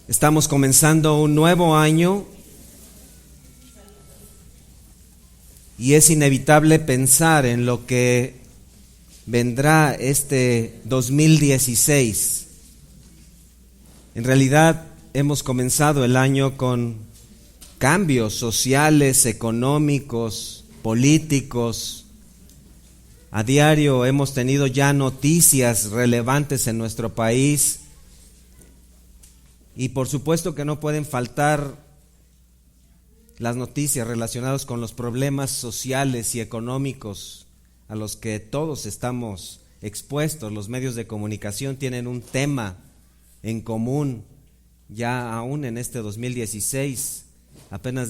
Estamos comenzando un nuevo año y es inevitable pensar en lo que vendrá este 2016. En realidad hemos comenzado el año con cambios sociales, económicos, políticos. A diario hemos tenido ya noticias relevantes en nuestro país. Y por supuesto que no pueden faltar las noticias relacionadas con los problemas sociales y económicos a los que todos estamos expuestos. Los medios de comunicación tienen un tema en común, ya aún en este 2016. Apenas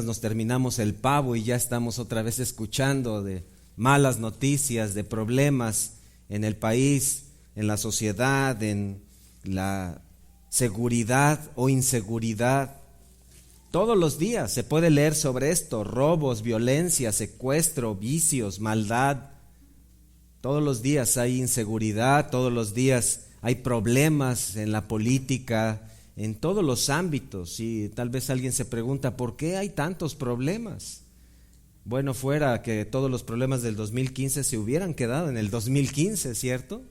nos terminamos el pavo y ya estamos otra vez escuchando de malas noticias, de problemas en el país, en la sociedad, en la seguridad o inseguridad. Todos los días se puede leer sobre esto: robos, violencia, secuestro, vicios, maldad. Todos los días hay inseguridad, todos los días hay problemas en la política, en todos los ámbitos. Y tal vez alguien se pregunta, ¿por qué hay tantos problemas? Bueno, fuera que todos los problemas del 2015 se hubieran quedado en el 2015, ¿cierto?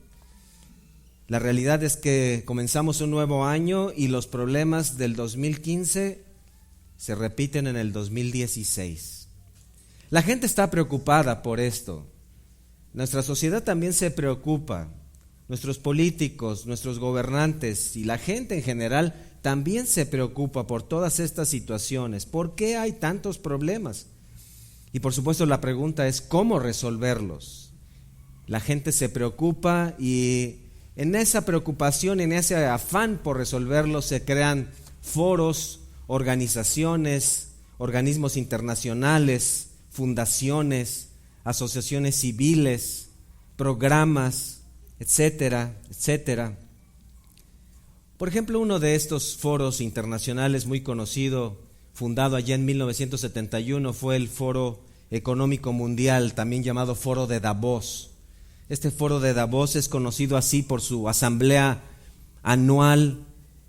La realidad es que comenzamos un nuevo año y los problemas del 2015 se repiten en el 2016. La gente está preocupada por esto. Nuestra sociedad también se preocupa. Nuestros políticos, nuestros gobernantes y la gente en general también se preocupa por todas estas situaciones. ¿Por qué hay tantos problemas? Y por supuesto la pregunta es ¿cómo resolverlos? La gente se preocupa y en esa preocupación, en ese afán por resolverlos, se crean foros, organizaciones, organismos internacionales, fundaciones, asociaciones civiles, programas, etcétera, etcétera. Por ejemplo, uno de estos foros internacionales muy conocido, fundado allá en 1971, fue el Foro Económico Mundial, también llamado Foro de Davos. Este Foro de Davos es conocido así por su asamblea anual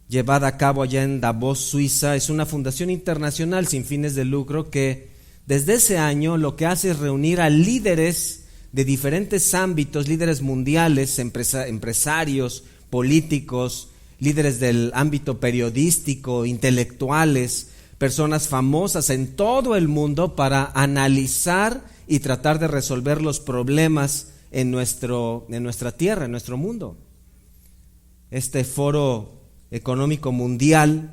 llevada a cabo allá en Davos, Suiza. Es una fundación internacional sin fines de lucro que desde ese año lo que hace es reunir a líderes de diferentes ámbitos, líderes mundiales, empresarios, políticos, líderes del ámbito periodístico, intelectuales, personas famosas en todo el mundo para analizar y tratar de resolver los problemas en nuestra tierra, en nuestro mundo. Este Foro Económico Mundial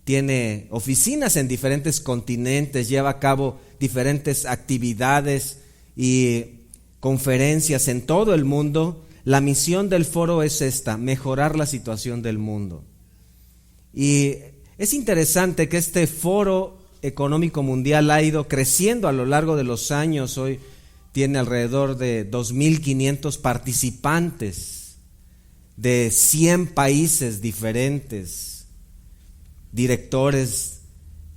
tiene oficinas en diferentes continentes, lleva a cabo diferentes actividades y conferencias en todo el mundo. La misión del foro es esta: mejorar la situación del mundo. Y es interesante que este Foro Económico Mundial ha ido creciendo a lo largo de los años. Hoy tiene alrededor de 2,500 participantes de 100 países diferentes, directores,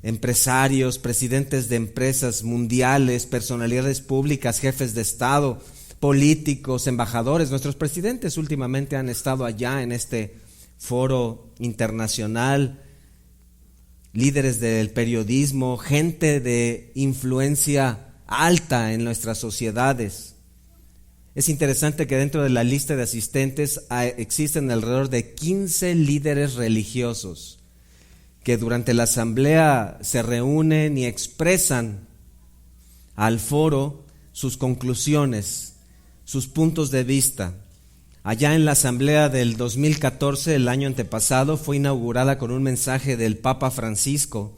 empresarios, presidentes de empresas mundiales, personalidades públicas, jefes de Estado, políticos, embajadores. Nuestros presidentes últimamente han estado allá en este foro internacional, líderes del periodismo, gente de influencia alta en nuestras sociedades. Es interesante que dentro de la lista de asistentes existen alrededor de 15 líderes religiosos que durante la asamblea se reúnen y expresan al foro sus conclusiones, sus puntos de vista. Allá en la asamblea del 2014, el año antepasado, fue inaugurada con un mensaje del Papa Francisco,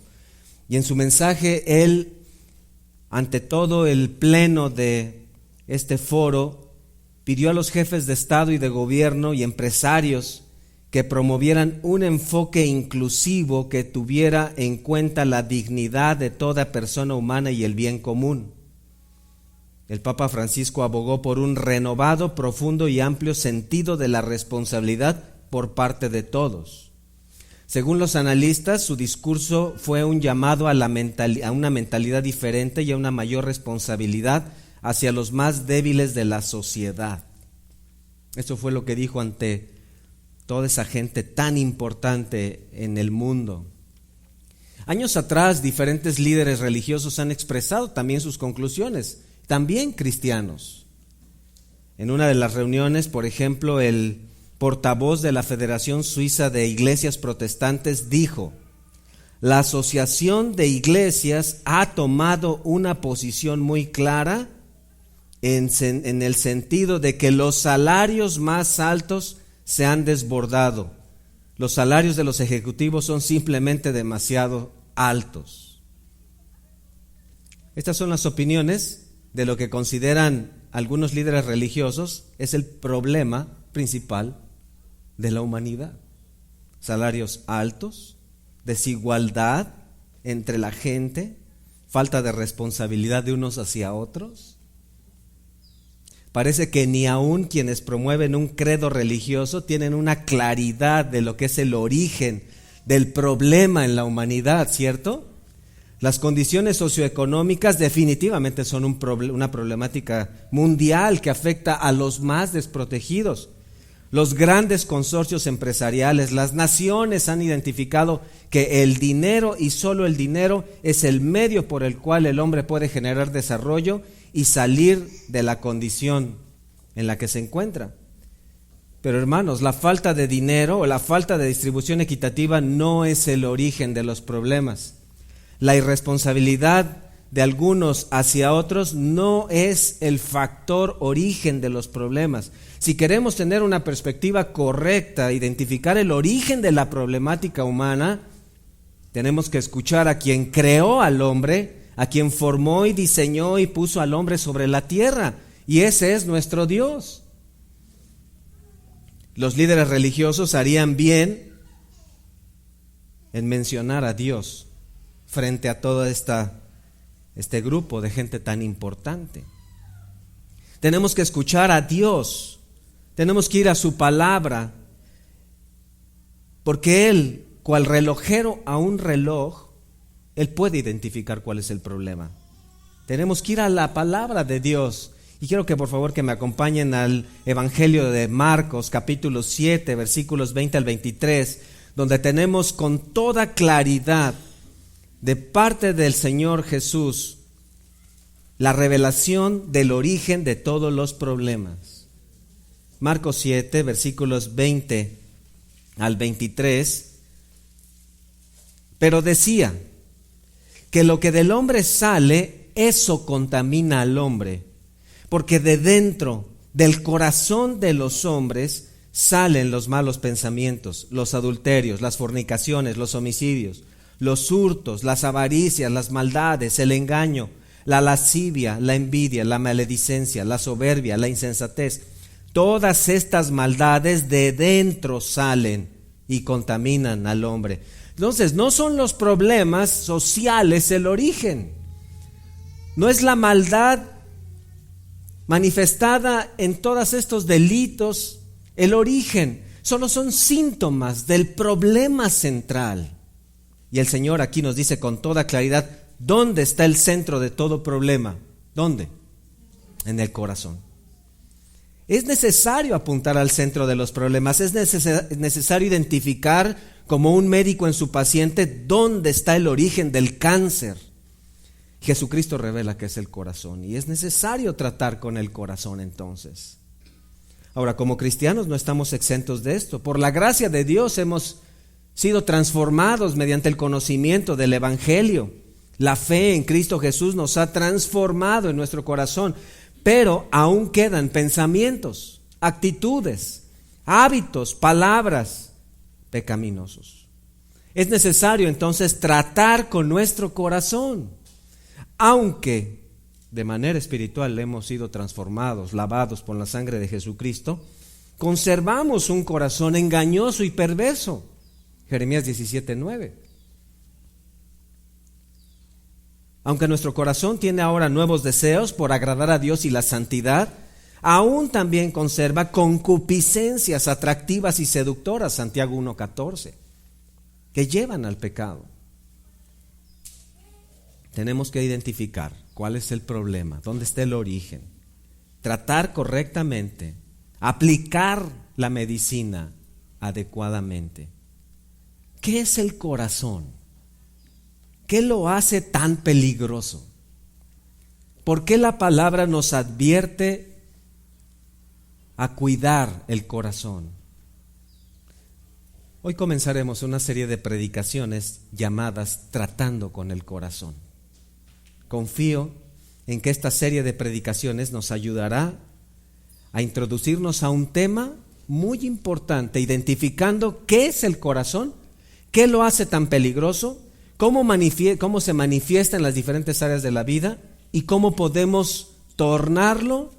y en su mensaje él, ante todo el pleno de este foro, pidió a los jefes de Estado y de gobierno y empresarios que promovieran un enfoque inclusivo que tuviera en cuenta la dignidad de toda persona humana y el bien común. El Papa Francisco abogó por un renovado, profundo y amplio sentido de la responsabilidad por parte de todos. Según los analistas, su discurso fue un llamado a una mentalidad diferente y a una mayor responsabilidad hacia los más débiles de la sociedad. Eso fue lo que dijo ante toda esa gente tan importante en el mundo. Años atrás, diferentes líderes religiosos han expresado también sus conclusiones, también cristianos. En una de las reuniones, por ejemplo, el portavoz de la Federación Suiza de Iglesias Protestantes dijo: la Asociación de Iglesias ha tomado una posición muy clara en el sentido de que los salarios más altos se han desbordado. Los salarios de los ejecutivos son simplemente demasiado altos. Estas son las opiniones de lo que consideran algunos líderes religiosos es el problema principal de la humanidad. Salarios altos, desigualdad entre la gente, falta de responsabilidad de unos hacia otros. Parece que ni aun quienes promueven un credo religioso tienen una claridad de lo que es el origen del problema en la humanidad, ¿cierto? Las condiciones socioeconómicas definitivamente son una problemática mundial que afecta a los más desprotegidos. Los grandes consorcios empresariales, las naciones han identificado que el dinero y solo el dinero es el medio por el cual el hombre puede generar desarrollo y salir de la condición en la que se encuentra. Pero hermanos, la falta de dinero o la falta de distribución equitativa no es el origen de los problemas. La irresponsabilidad de algunos hacia otros no es el factor origen de los problemas. Si queremos tener una perspectiva correcta, identificar el origen de la problemática humana, tenemos que escuchar a quien creó al hombre, a quien formó y diseñó y puso al hombre sobre la tierra, y ese es nuestro Dios. Los líderes religiosos harían bien en mencionar a Dios frente a todo este grupo de gente tan importante. Tenemos que escuchar a Dios, tenemos que ir a su palabra, porque Él, cual relojero a un reloj, Él puede identificar cuál es el problema. Tenemos que ir a la palabra de Dios. Y quiero que por favor que me acompañen al Evangelio de Marcos, capítulo 7, versículos 20 al 23, donde tenemos con toda claridad de parte del Señor Jesús la revelación del origen de todos los problemas. Marcos 7, versículos 20 al 23, pero decía que lo que del hombre sale, eso contamina al hombre, porque de dentro del corazón de los hombres salen los malos pensamientos, los adulterios, las fornicaciones, los homicidios, los hurtos, las avaricias, las maldades, el engaño, la lascivia, la envidia, la maledicencia, la soberbia, la insensatez. Todas estas maldades de dentro salen y contaminan al hombre. Entonces, no son los problemas sociales el origen. No es la maldad manifestada en todos estos delitos el origen. Solo son síntomas del problema central. Y el Señor aquí nos dice con toda claridad dónde está el centro de todo problema. ¿Dónde? En el corazón. Es necesario apuntar al centro de los problemas, es necesario identificar como un médico en su paciente dónde está el origen del cáncer. Jesucristo revela que es el corazón y es necesario tratar con el corazón entonces. Ahora, como cristianos no estamos exentos de esto. Por la gracia de Dios hemos sido transformados mediante el conocimiento del Evangelio. La fe en Cristo Jesús nos ha transformado en nuestro corazón, pero aún quedan pensamientos, actitudes, hábitos, palabras pecaminosos. Es necesario entonces tratar con nuestro corazón, aunque de manera espiritual hemos sido transformados, lavados por la sangre de Jesucristo, conservamos un corazón engañoso y perverso. Jeremías 17:9. Aunque nuestro corazón tiene ahora nuevos deseos por agradar a Dios y la santidad, aún también conserva concupiscencias atractivas y seductoras, Santiago 1:14, que llevan al pecado. Tenemos que identificar cuál es el problema, dónde está el origen, tratar correctamente, aplicar la medicina adecuadamente. ¿Qué es el corazón? ¿Qué lo hace tan peligroso? ¿Por qué la palabra nos advierte a cuidar el corazón? Hoy comenzaremos una serie de predicaciones llamadas Tratando con el Corazón. Confío en que esta serie de predicaciones nos ayudará a introducirnos a un tema muy importante, identificando qué es el corazón, qué lo hace tan peligroso, cómo se manifiesta en las diferentes áreas de la vida y cómo podemos tornarlo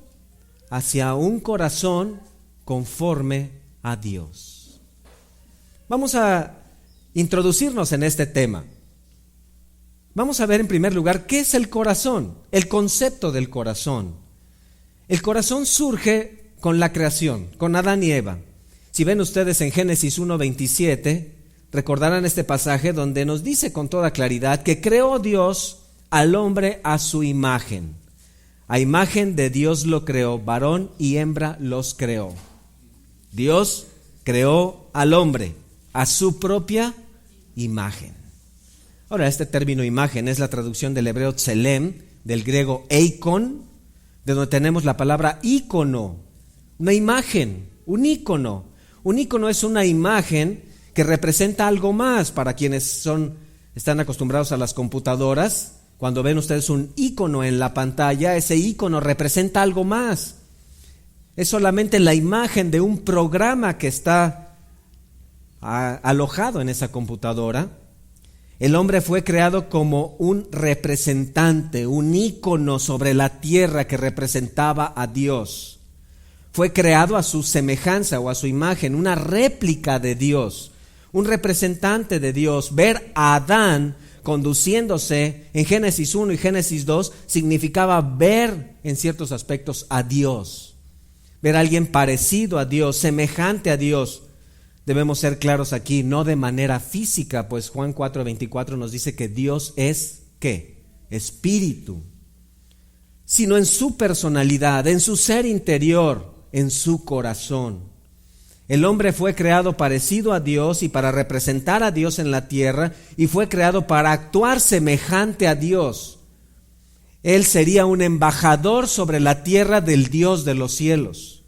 hacia un corazón conforme a Dios. Vamos a introducirnos en este tema. Vamos a ver en primer lugar qué es el corazón, el concepto del corazón. El corazón surge con la creación, con Adán y Eva. Si ven ustedes en Génesis 1:27, recordarán este pasaje donde nos dice con toda claridad que creó Dios al hombre a su imagen. A imagen de Dios lo creó, varón y hembra los creó. Dios creó al hombre a su propia imagen. Ahora, este término imagen es la traducción del hebreo tselem, del griego eikon, de donde tenemos la palabra ícono, una imagen, un ícono. Un ícono es una imagen que representa algo más. Para quienes están acostumbrados a las computadoras, cuando ven ustedes un ícono en la pantalla, ese ícono representa algo más. Es solamente la imagen de un programa que está alojado en esa computadora. El hombre fue creado como un representante, un ícono sobre la tierra que representaba a Dios. Fue creado a su semejanza o a su imagen, una réplica de Dios, un representante de Dios. Ver a Adán conduciéndose en Génesis 1 y Génesis 2 significaba ver en ciertos aspectos a Dios, ver a alguien parecido a Dios, semejante a Dios. Debemos ser claros aquí, no de manera física, pues Juan 4:24 nos dice que Dios es, ¿qué? Espíritu, sino en su personalidad, en su ser interior, en su corazón. El hombre fue creado parecido a Dios y para representar a Dios en la tierra, y fue creado para actuar semejante a Dios. Él sería un embajador sobre la tierra del Dios de los cielos.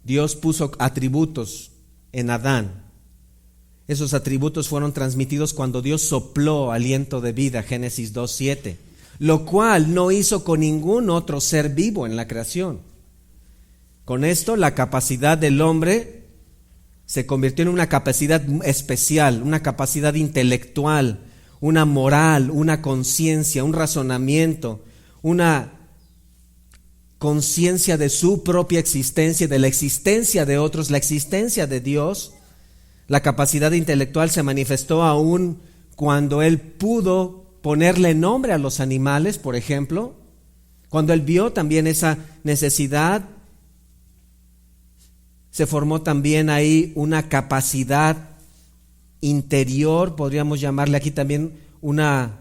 Dios puso atributos en Adán. Esos atributos fueron transmitidos cuando Dios sopló aliento de vida, Génesis 2:7, lo cual no hizo con ningún otro ser vivo en la creación. Con esto, la capacidad del hombre se convirtió en una capacidad especial, una capacidad intelectual, una moral, una conciencia, un razonamiento, una conciencia de su propia existencia, de la existencia de otros, la existencia de Dios. La capacidad intelectual se manifestó aún cuando él pudo ponerle nombre a los animales, por ejemplo, cuando él vio también esa necesidad. Se formó también ahí una capacidad interior, podríamos llamarle aquí también una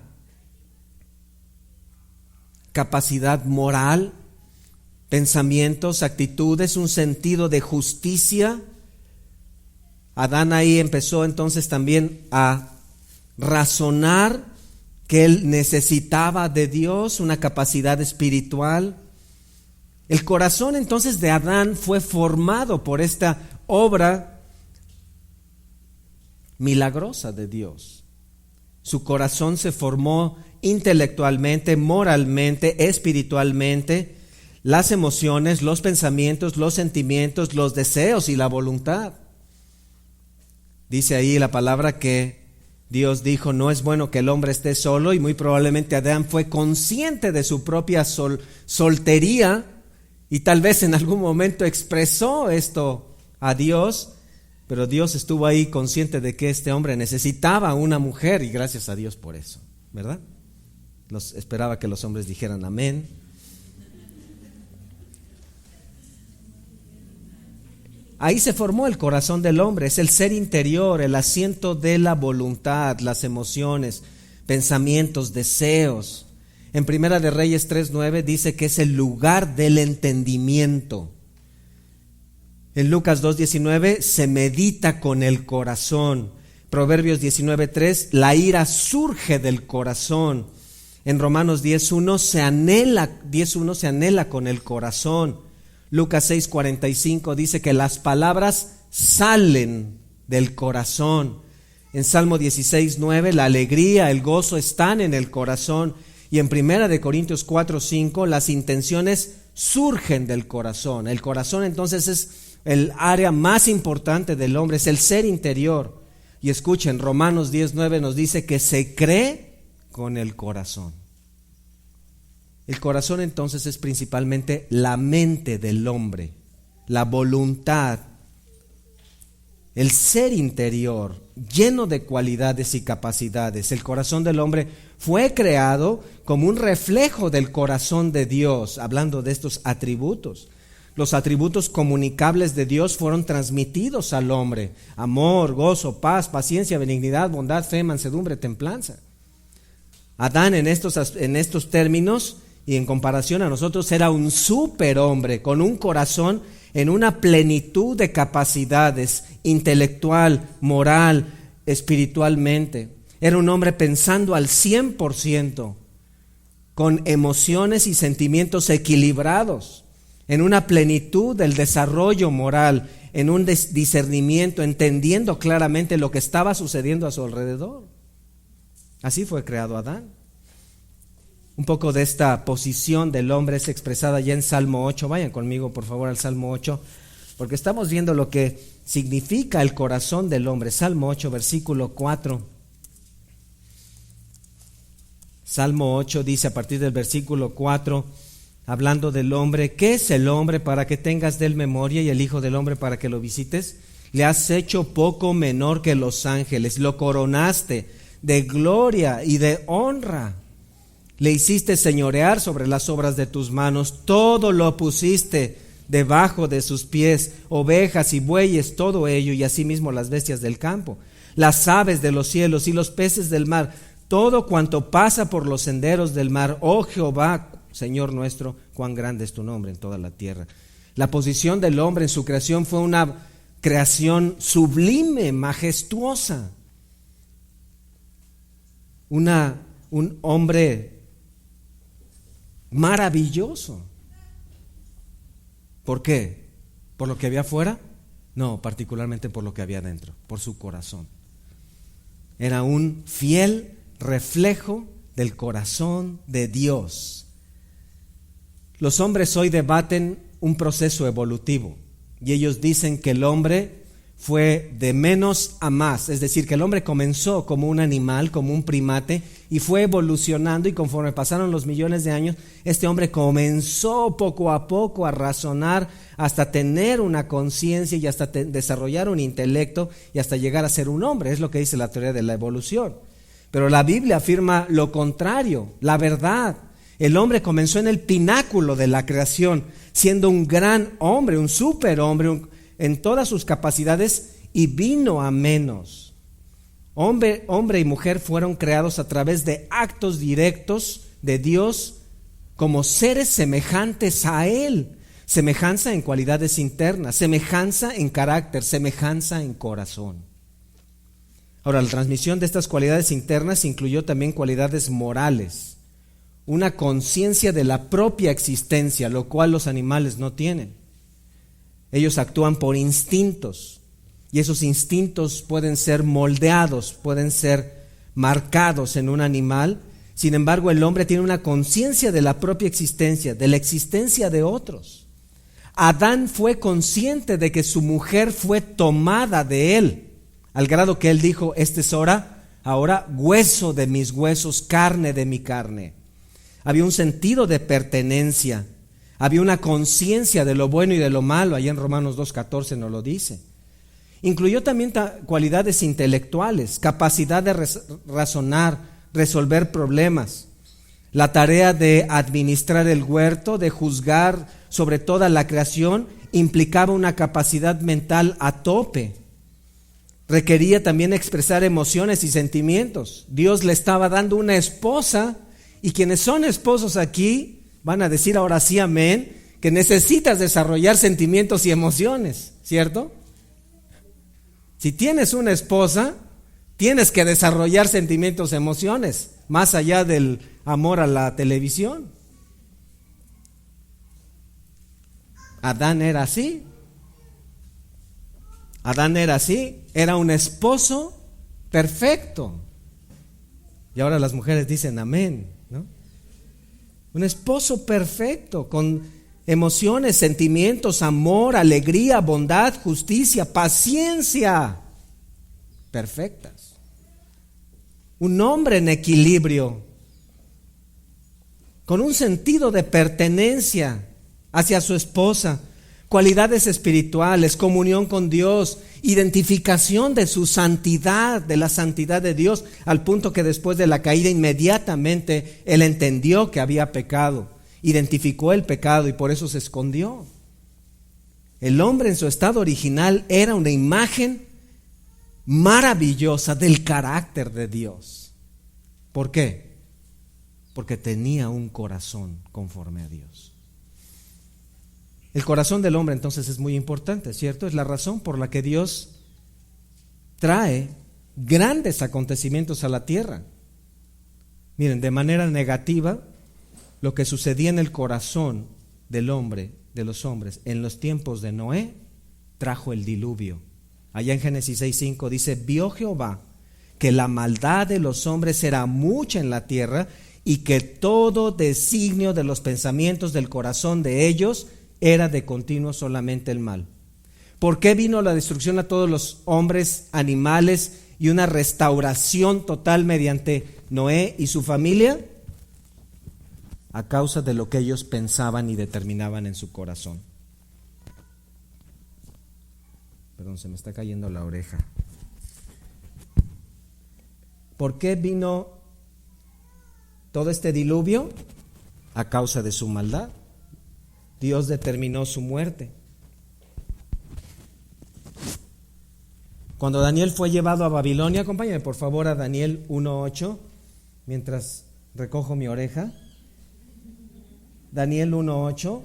capacidad moral, pensamientos, actitudes, un sentido de justicia. Adán ahí empezó entonces también a razonar que él necesitaba de Dios, una capacidad espiritual. El corazón entonces de Adán fue formado por esta obra milagrosa de Dios. Su corazón se formó intelectualmente, moralmente, espiritualmente. Las emociones, los pensamientos, los sentimientos, los deseos y la voluntad. Dice ahí la palabra que Dios dijo, no es bueno que el hombre esté solo, y muy probablemente Adán fue consciente de su propia soltería y tal vez en algún momento expresó esto a Dios, pero Dios estuvo ahí consciente de que este hombre necesitaba una mujer y gracias a Dios por eso, ¿verdad? Esperaba que los hombres dijeran amén. Ahí se formó el corazón del hombre, es el ser interior, el asiento de la voluntad, las emociones, pensamientos, deseos. En Primera de Reyes 3:9 dice que es el lugar del entendimiento. En Lucas 2:19 se medita con el corazón. Proverbios 19:3, la ira surge del corazón. En Romanos 10:1 se anhela con el corazón. Lucas 6:45 dice que las palabras salen del corazón. En Salmo 16:9 la alegría, el gozo están en el corazón. Y en 1 Corintios 4:5 las intenciones surgen del corazón. El corazón entonces es el área más importante del hombre, es el ser interior. Y escuchen, Romanos 10:9 nos dice que se cree con el corazón. El corazón entonces es principalmente la mente del hombre, la voluntad, el ser interior, lleno de cualidades y capacidades. El corazón del hombre fue creado como un reflejo del corazón de Dios, hablando de estos atributos. Los atributos comunicables de Dios fueron transmitidos al hombre: amor, gozo, paz, paciencia, benignidad, bondad, fe, mansedumbre, templanza. Adán en estos términos y en comparación a nosotros era un superhombre con un corazón en una plenitud de capacidades intelectual, moral, espiritualmente. Era un hombre pensando al 100%, con emociones y sentimientos equilibrados, en una plenitud del desarrollo moral, en un discernimiento, entendiendo claramente lo que estaba sucediendo a su alrededor. Así fue creado Adán. Un poco de esta posición del hombre es expresada ya en Salmo 8. Vayan conmigo por favor al Salmo 8, porque estamos viendo lo que significa el corazón del hombre. Salmo 8, versículo 4. Salmo 8 dice a partir del versículo 4, hablando del hombre: ¿qué es el hombre para que tengas de él memoria, y el hijo del hombre para que lo visites? Le has hecho poco menor que los ángeles, lo coronaste de gloria y de honra. Le hiciste señorear sobre las obras de tus manos, todo lo pusiste debajo de sus pies, ovejas y bueyes, todo ello, y asimismo las bestias del campo, las aves de los cielos y los peces del mar, todo cuanto pasa por los senderos del mar. Oh Jehová, Señor nuestro, cuán grande es tu nombre en toda la tierra. La posición del hombre en su creación fue una creación sublime, majestuosa. Un hombre maravilloso. ¿Por qué? ¿Por lo que había afuera? No, particularmente por lo que había dentro, por su corazón. Era un fiel reflejo del corazón de Dios. Los hombres hoy debaten un proceso evolutivo y ellos dicen que el hombre fue de menos a más, es decir, que el hombre comenzó como un animal, como un primate, y fue evolucionando, y conforme pasaron los millones de años, este hombre comenzó poco a poco a razonar hasta tener una conciencia y hasta desarrollar un intelecto y hasta llegar a ser un hombre. Es lo que dice la teoría de la evolución. Pero la Biblia afirma lo contrario, la verdad. El hombre comenzó en el pináculo de la creación, siendo un gran hombre, un superhombre, en todas sus capacidades, y vino a menos. Hombre y mujer fueron creados a través de actos directos de Dios como seres semejantes a Él. Semejanza en cualidades internas, semejanza en carácter, semejanza en corazón. Ahora, la transmisión de estas cualidades internas incluyó también cualidades morales, una conciencia de la propia existencia, lo cual los animales no tienen. Ellos actúan por instintos, y esos instintos pueden ser moldeados, pueden ser marcados en un animal. Sin embargo, el hombre tiene una conciencia de la propia existencia, de la existencia de otros. Adán fue consciente de que su mujer fue tomada de él, al grado que él dijo: este es ahora hueso de mis huesos, carne de mi carne. Había un sentido de pertenencia. Había una conciencia de lo bueno y de lo malo. Allá en Romanos 2:14 nos lo dice. Incluyó también cualidades intelectuales, capacidad de razonar, resolver problemas, la tarea de administrar el huerto, de juzgar sobre toda la creación, implicaba una capacidad mental a tope. Requería también expresar emociones y sentimientos. Dios le estaba dando una esposa, y quienes son esposos aquí van a decir ahora sí amén, que necesitas desarrollar sentimientos y emociones, ¿cierto? Si tienes una esposa, tienes que desarrollar sentimientos y emociones, más allá del amor a la televisión. Adán era así. Adán era así, era un esposo perfecto. Y ahora las mujeres dicen amén, ¿no? Un esposo perfecto, con emociones, sentimientos, amor, alegría, bondad, justicia, paciencia, perfectas. Un hombre en equilibrio, con un sentido de pertenencia hacia su esposa, cualidades espirituales, comunión con Dios, identificación de su santidad, de la santidad de Dios, al punto que después de la caída inmediatamente él entendió que había pecado, identificó el pecado y por eso se escondió. El hombre en su estado original era una imagen maravillosa del carácter de Dios. ¿Por qué? Porque tenía un corazón conforme a Dios. El corazón del hombre entonces es muy importante, ¿cierto? Es la razón por la que Dios trae grandes acontecimientos a la tierra. Miren, de manera negativa, lo que sucedía en el corazón del hombre, de los hombres, en los tiempos de Noé, trajo el diluvio. Allá en Génesis 6:5 dice: vio Jehová que la maldad de los hombres era mucha en la tierra y que todo designio de los pensamientos del corazón de ellos era de continuo solamente el mal. ¿Por qué vino la destrucción a todos los hombres, animales y una restauración total mediante Noé y su familia? A causa de lo que ellos pensaban y determinaban en su corazón. Perdón, se me está cayendo la oreja. ¿Por qué vino todo este diluvio? A causa de su maldad. Dios determinó su muerte. Cuando Daniel fue llevado a Babilonia, acompáñame por favor a Daniel 1:8, mientras recojo mi oreja. Daniel 1:8.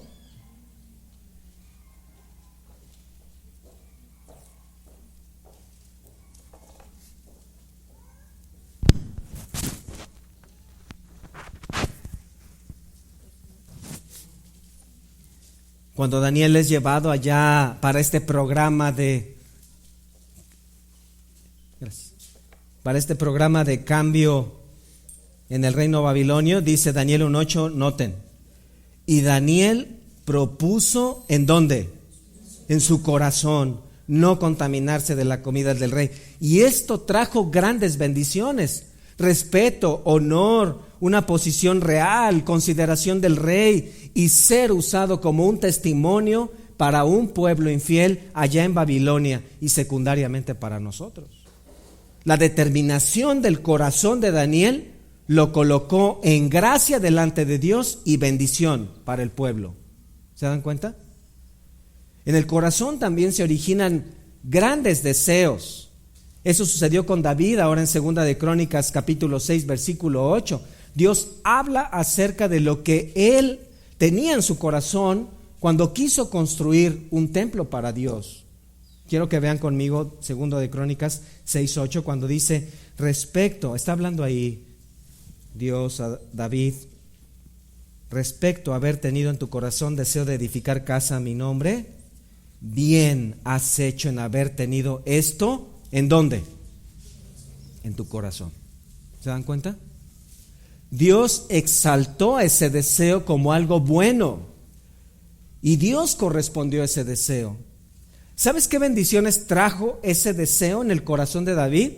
Cuando Daniel es llevado allá para este programa de cambio en el reino babilonio, dice Daniel 1:8, noten: y Daniel propuso, ¿en dónde? En su corazón, no contaminarse de la comida del rey. Y esto trajo grandes bendiciones: respeto, honor, una posición real, consideración del rey y ser usado como un testimonio para un pueblo infiel allá en Babilonia y secundariamente para nosotros. La determinación del corazón de Daniel lo colocó en gracia delante de Dios y bendición para el pueblo. ¿Se dan cuenta? En el corazón también se originan grandes deseos. Eso sucedió con David ahora en 2 de Crónicas capítulo 6 versículo 8. Dios habla acerca de lo que él tenía en su corazón cuando quiso construir un templo para Dios. Quiero que vean conmigo 2 de Crónicas 6:8, cuando dice respecto, está hablando ahí Dios a David, respecto a haber tenido en tu corazón deseo de edificar casa a mi nombre, bien has hecho en haber tenido esto, ¿en dónde? En tu corazón. ¿Se dan cuenta? Dios exaltó ese deseo como algo bueno y Dios correspondió a ese deseo. ¿Sabes qué bendiciones trajo ese deseo en el corazón de David?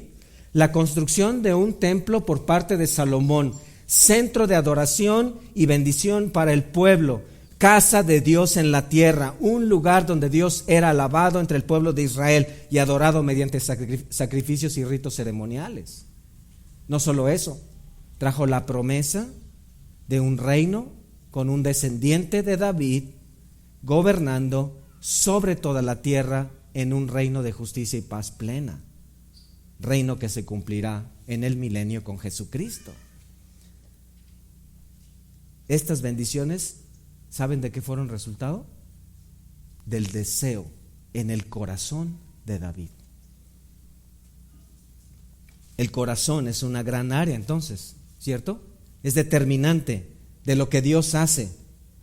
La construcción de un templo por parte de Salomón, centro de adoración y bendición para el pueblo, casa de Dios en la tierra, un lugar donde Dios era alabado entre el pueblo de Israel y adorado mediante sacrificios y ritos ceremoniales. No solo eso, trajo la promesa de un reino con un descendiente de David gobernando sobre toda la tierra en un reino de justicia y paz plena, reino que se cumplirá en el milenio con Jesucristo. Estas bendiciones ¿saben de qué fueron resultado? Del deseo en el corazón de David. El corazón es una gran área entonces, ¿cierto? Es determinante de lo que Dios hace.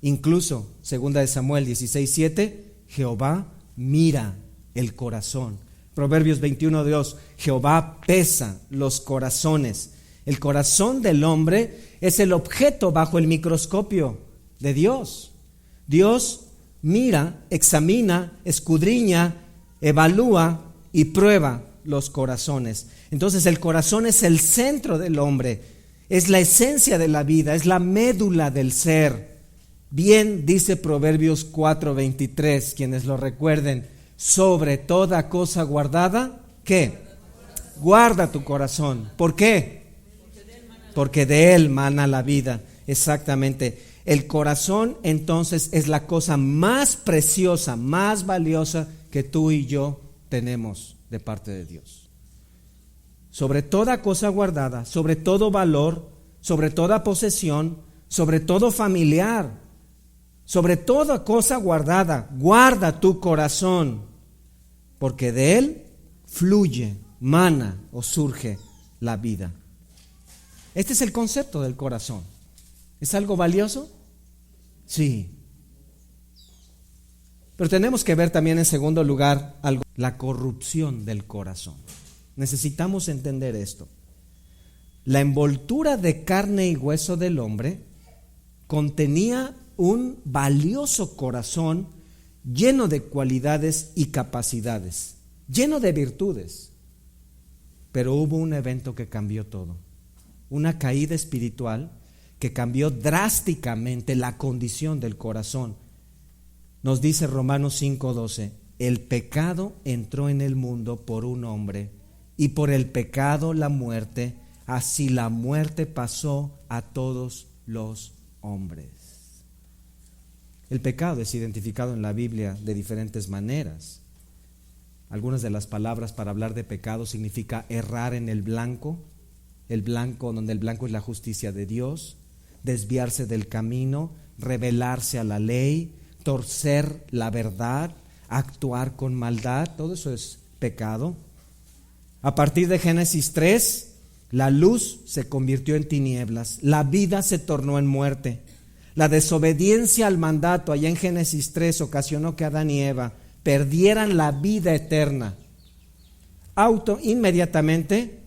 Incluso, 2 Samuel 16:7, Jehová mira el corazón. Proverbios 21:2, Jehová pesa los corazones. El corazón del hombre es el objeto bajo el microscopio de Dios. Dios mira, examina, escudriña, evalúa y prueba los corazones. Entonces el corazón es el centro del hombre, es la esencia de la vida, es la médula del ser. Bien dice Proverbios 4:23, quienes lo recuerden, sobre toda cosa guardada, ¿qué? Guarda tu corazón. ¿Por qué? Porque de él mana la vida. Exactamente. El corazón entonces es la cosa más preciosa, más valiosa que tú y yo tenemos de parte de Dios. Sobre toda cosa guardada, sobre todo valor, sobre toda posesión, sobre todo familiar, sobre toda cosa guardada, guarda tu corazón, porque de él fluye, mana o surge la vida. Este es el concepto del corazón. ¿Es algo valioso? Sí. Pero tenemos que ver también en segundo lugar algo, la corrupción del corazón. Necesitamos entender esto. La envoltura de carne y hueso del hombre contenía un valioso corazón lleno de cualidades y capacidades, lleno de virtudes. Pero hubo un evento que cambió todo, una caída espiritual que cambió drásticamente la condición del corazón. Nos dice Romanos 5:12, el pecado entró en el mundo por un hombre, y por el pecado la muerte, así la muerte pasó a todos los hombres. El pecado es identificado en la Biblia de diferentes maneras. Algunas de las palabras para hablar de pecado significa errar en el blanco donde el blanco es la justicia de Dios, desviarse del camino, rebelarse a la ley, torcer la verdad, actuar con maldad, todo eso es pecado. A partir de Génesis 3, la luz se convirtió en tinieblas, la vida se tornó en muerte. La desobediencia al mandato allá en Génesis 3 ocasionó que Adán y Eva perdieran la vida eterna. Inmediatamente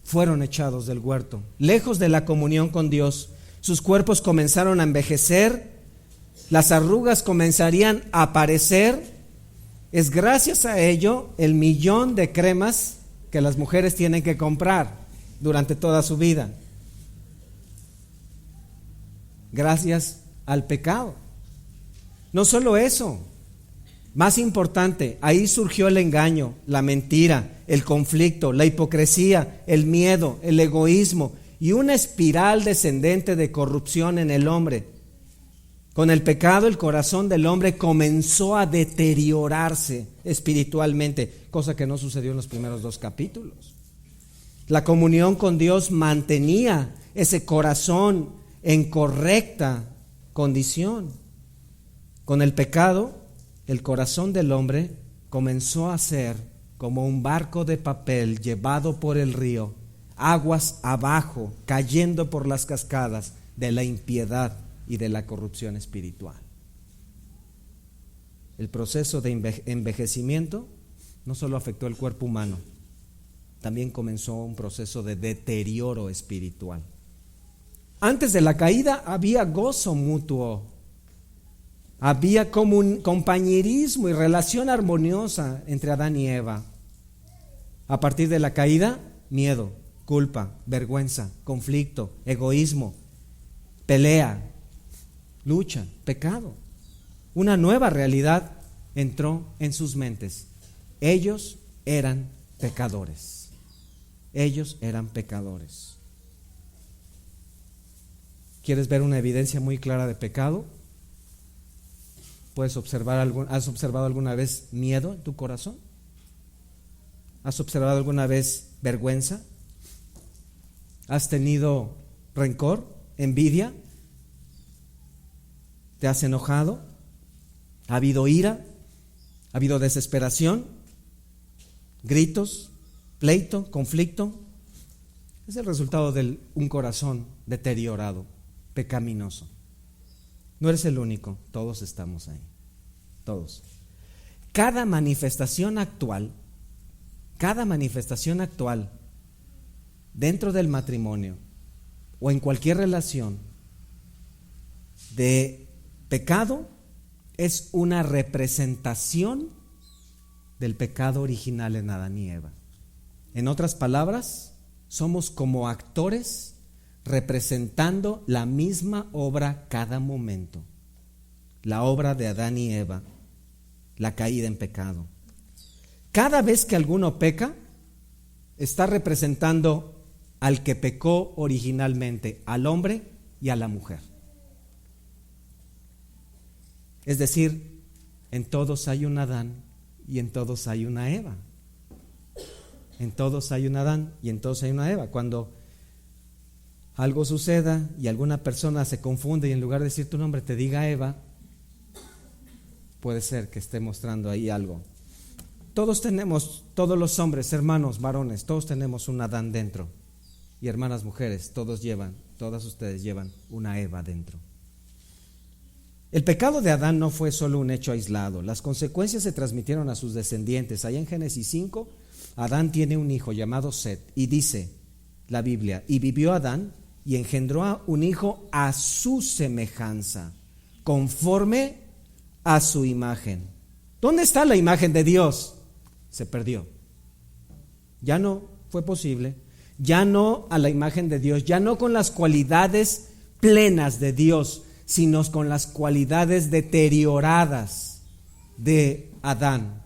fueron echados del huerto, lejos de la comunión con Dios. Sus cuerpos comenzaron a envejecer, las arrugas comenzarían a aparecer. Es gracias a ello el 1,000,000 de cremas que las mujeres tienen que comprar durante toda su vida. Gracias al pecado. No solo eso, más importante, ahí surgió el engaño, la mentira, el conflicto, la hipocresía, el miedo, el egoísmo y una espiral descendente de corrupción en el hombre. Con el pecado, el corazón del hombre comenzó a deteriorarse espiritualmente, cosa que no sucedió en los primeros 2 capítulos. La comunión con Dios mantenía ese corazón en correcta condición. Con el pecado, el corazón del hombre comenzó a ser como un barco de papel llevado por el río, aguas abajo, cayendo por las cascadas de la impiedad y de la corrupción espiritual. El proceso de envejecimiento no solo afectó el cuerpo humano, también comenzó un proceso de deterioro espiritual. Antes de la caída había gozo mutuo, había compañerismo y relación armoniosa entre Adán y Eva. A partir de la caída, miedo, culpa, vergüenza, conflicto, egoísmo, pelea, lucha, pecado. Una nueva realidad entró en sus mentes. Ellos eran pecadores. Ellos eran pecadores. ¿Quieres ver una evidencia muy clara de pecado? ¿Has observado alguna vez miedo en tu corazón? ¿Has observado alguna vez vergüenza? ¿Has tenido rencor, envidia? ¿Te has enojado? ¿Ha habido ira? ¿Ha habido desesperación? ¿Gritos? ¿Pleito? ¿Conflicto? Es el resultado de un corazón deteriorado, pecaminoso. No eres el único, todos estamos ahí, todos. Cada manifestación actual dentro del matrimonio o en cualquier relación de pecado es una representación del pecado original en Adán y Eva. En otras palabras, somos como actores representando la misma obra cada momento. La obra de Adán y Eva, la caída en pecado. Cada vez que alguno peca, está representando al que pecó originalmente, al hombre y a la mujer. Es decir, en todos hay un Adán y en todos hay una Eva. En todos hay un Adán y en todos hay una Eva. Cuando algo suceda y alguna persona se confunde y en lugar de decir tu nombre te diga Eva, puede ser que esté mostrando ahí algo. Todos los hombres, hermanos, varones, todos tenemos un Adán dentro. Y hermanas mujeres, todas ustedes llevan una Eva dentro. El pecado de Adán no fue solo un hecho aislado. Las consecuencias se transmitieron a sus descendientes. Allá en Génesis 5, Adán tiene un hijo llamado Set. Y dice la Biblia, y vivió Adán y engendró a un hijo a su semejanza, conforme a su imagen. ¿Dónde está la imagen de Dios? Se perdió. Ya no fue posible. Ya no a la imagen de Dios. Ya no con las cualidades plenas de Dios, sino con las cualidades deterioradas de Adán.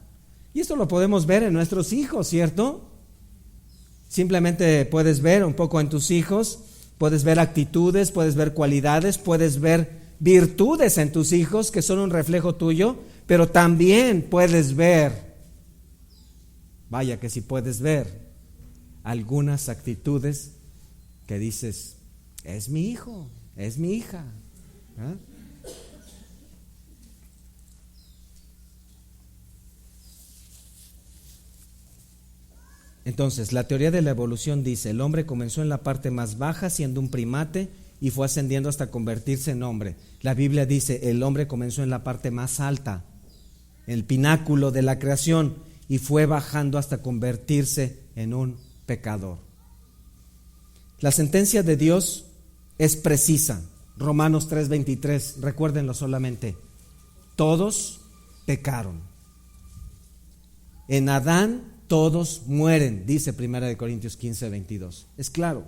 Y esto lo podemos ver en nuestros hijos, ¿cierto? Simplemente puedes ver un poco en tus hijos, puedes ver actitudes, puedes ver cualidades, puedes ver virtudes en tus hijos que son un reflejo tuyo, pero también puedes ver, vaya que si puedes ver algunas actitudes que dices, es mi hijo, es mi hija. ¿Ah? Entonces, la teoría de la evolución dice, el hombre comenzó en la parte más baja siendo un primate y fue ascendiendo hasta convertirse en hombre. La Biblia dice, el hombre comenzó en la parte más alta, el pináculo de la creación, y fue bajando hasta convertirse en un pecador. La sentencia de Dios es precisa. Romanos 3:23, recuérdenlo solamente. Todos pecaron. En Adán todos mueren, dice 1 Corintios 15:22. Es claro.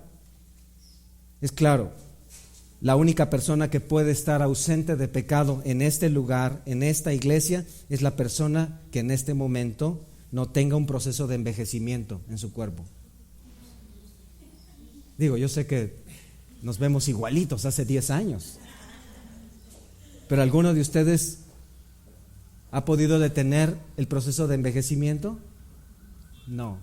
Es claro. La única persona que puede estar ausente de pecado en este lugar, en esta iglesia, es la persona que en este momento no tenga un proceso de envejecimiento en su cuerpo. Digo, yo sé que nos vemos igualitos hace 10 años, pero ¿alguno de ustedes ha podido detener el proceso de envejecimiento? No.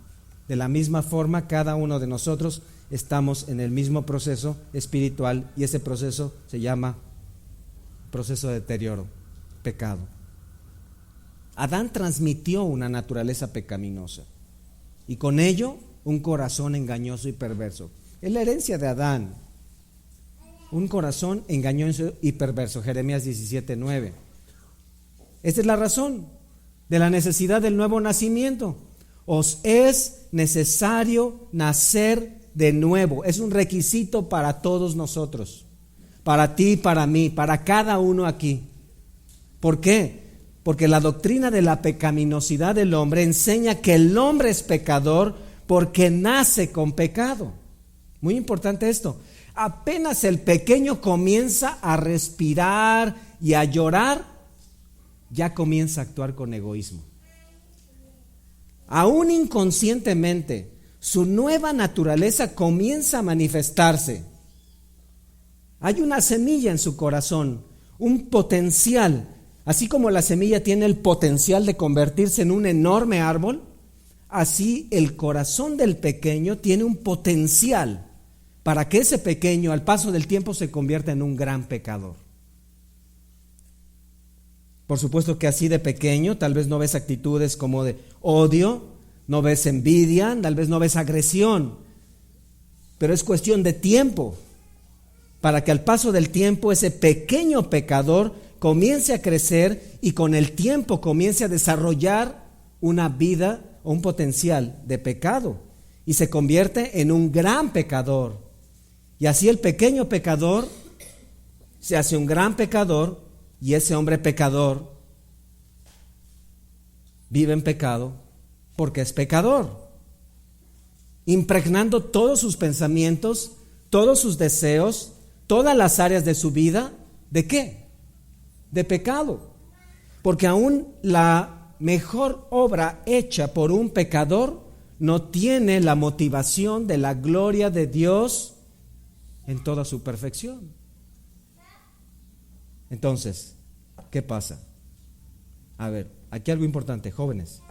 De la misma forma, cada uno de nosotros estamos en el mismo proceso espiritual y ese proceso se llama proceso de deterioro, pecado. Adán transmitió una naturaleza pecaminosa y con ello un corazón engañoso y perverso. Es la herencia de Adán, un corazón engañoso y perverso. Jeremías 17:9. Esta es la razón de la necesidad del nuevo nacimiento. Os es necesario nacer de nuevo. Es un requisito para todos nosotros, para ti, para mí, para cada uno aquí. ¿Por qué? Porque la doctrina de la pecaminosidad del hombre enseña que el hombre es pecador porque nace con pecado. Muy importante esto. Apenas el pequeño comienza a respirar y a llorar, ya comienza a actuar con egoísmo. Aún inconscientemente, su nueva naturaleza comienza a manifestarse. Hay una semilla en su corazón, un potencial. Así como la semilla tiene el potencial de convertirse en un enorme árbol, así el corazón del pequeño tiene un potencial para que ese pequeño al paso del tiempo se convierta en un gran pecador. Por supuesto que así de pequeño tal vez no ves actitudes como de odio, no ves envidia, tal vez no ves agresión, pero es cuestión de tiempo para que al paso del tiempo ese pequeño pecador comience a crecer y con el tiempo comience a desarrollar una vida o un potencial de pecado y se convierte en un gran pecador. Y así el pequeño pecador se hace un gran pecador y ese hombre pecador vive en pecado porque es pecador, impregnando todos sus pensamientos, todos sus deseos, todas las áreas de su vida, ¿de qué? De pecado. Porque aún la mejor obra hecha por un pecador no tiene la motivación de la gloria de Dios en toda su perfección. Entonces, ¿qué pasa? A ver, aquí algo importante, jóvenes.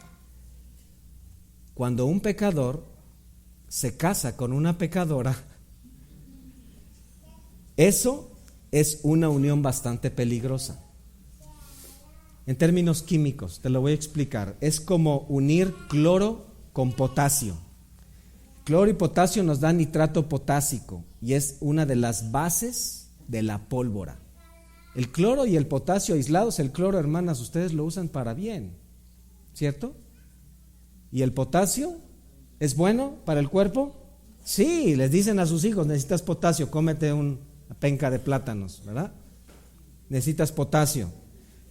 Cuando un pecador se casa con una pecadora, eso es una unión bastante peligrosa. En términos químicos, te lo voy a explicar. Es como unir cloro con potasio. Cloro y potasio nos dan nitrato potásico y es una de las bases de la pólvora. El cloro y el potasio aislados, el cloro, hermanas, ustedes lo usan para bien, ¿cierto? ¿Y el potasio es bueno para el cuerpo? Sí, les dicen a sus hijos, necesitas potasio, cómete una penca de plátanos, ¿verdad? Necesitas potasio.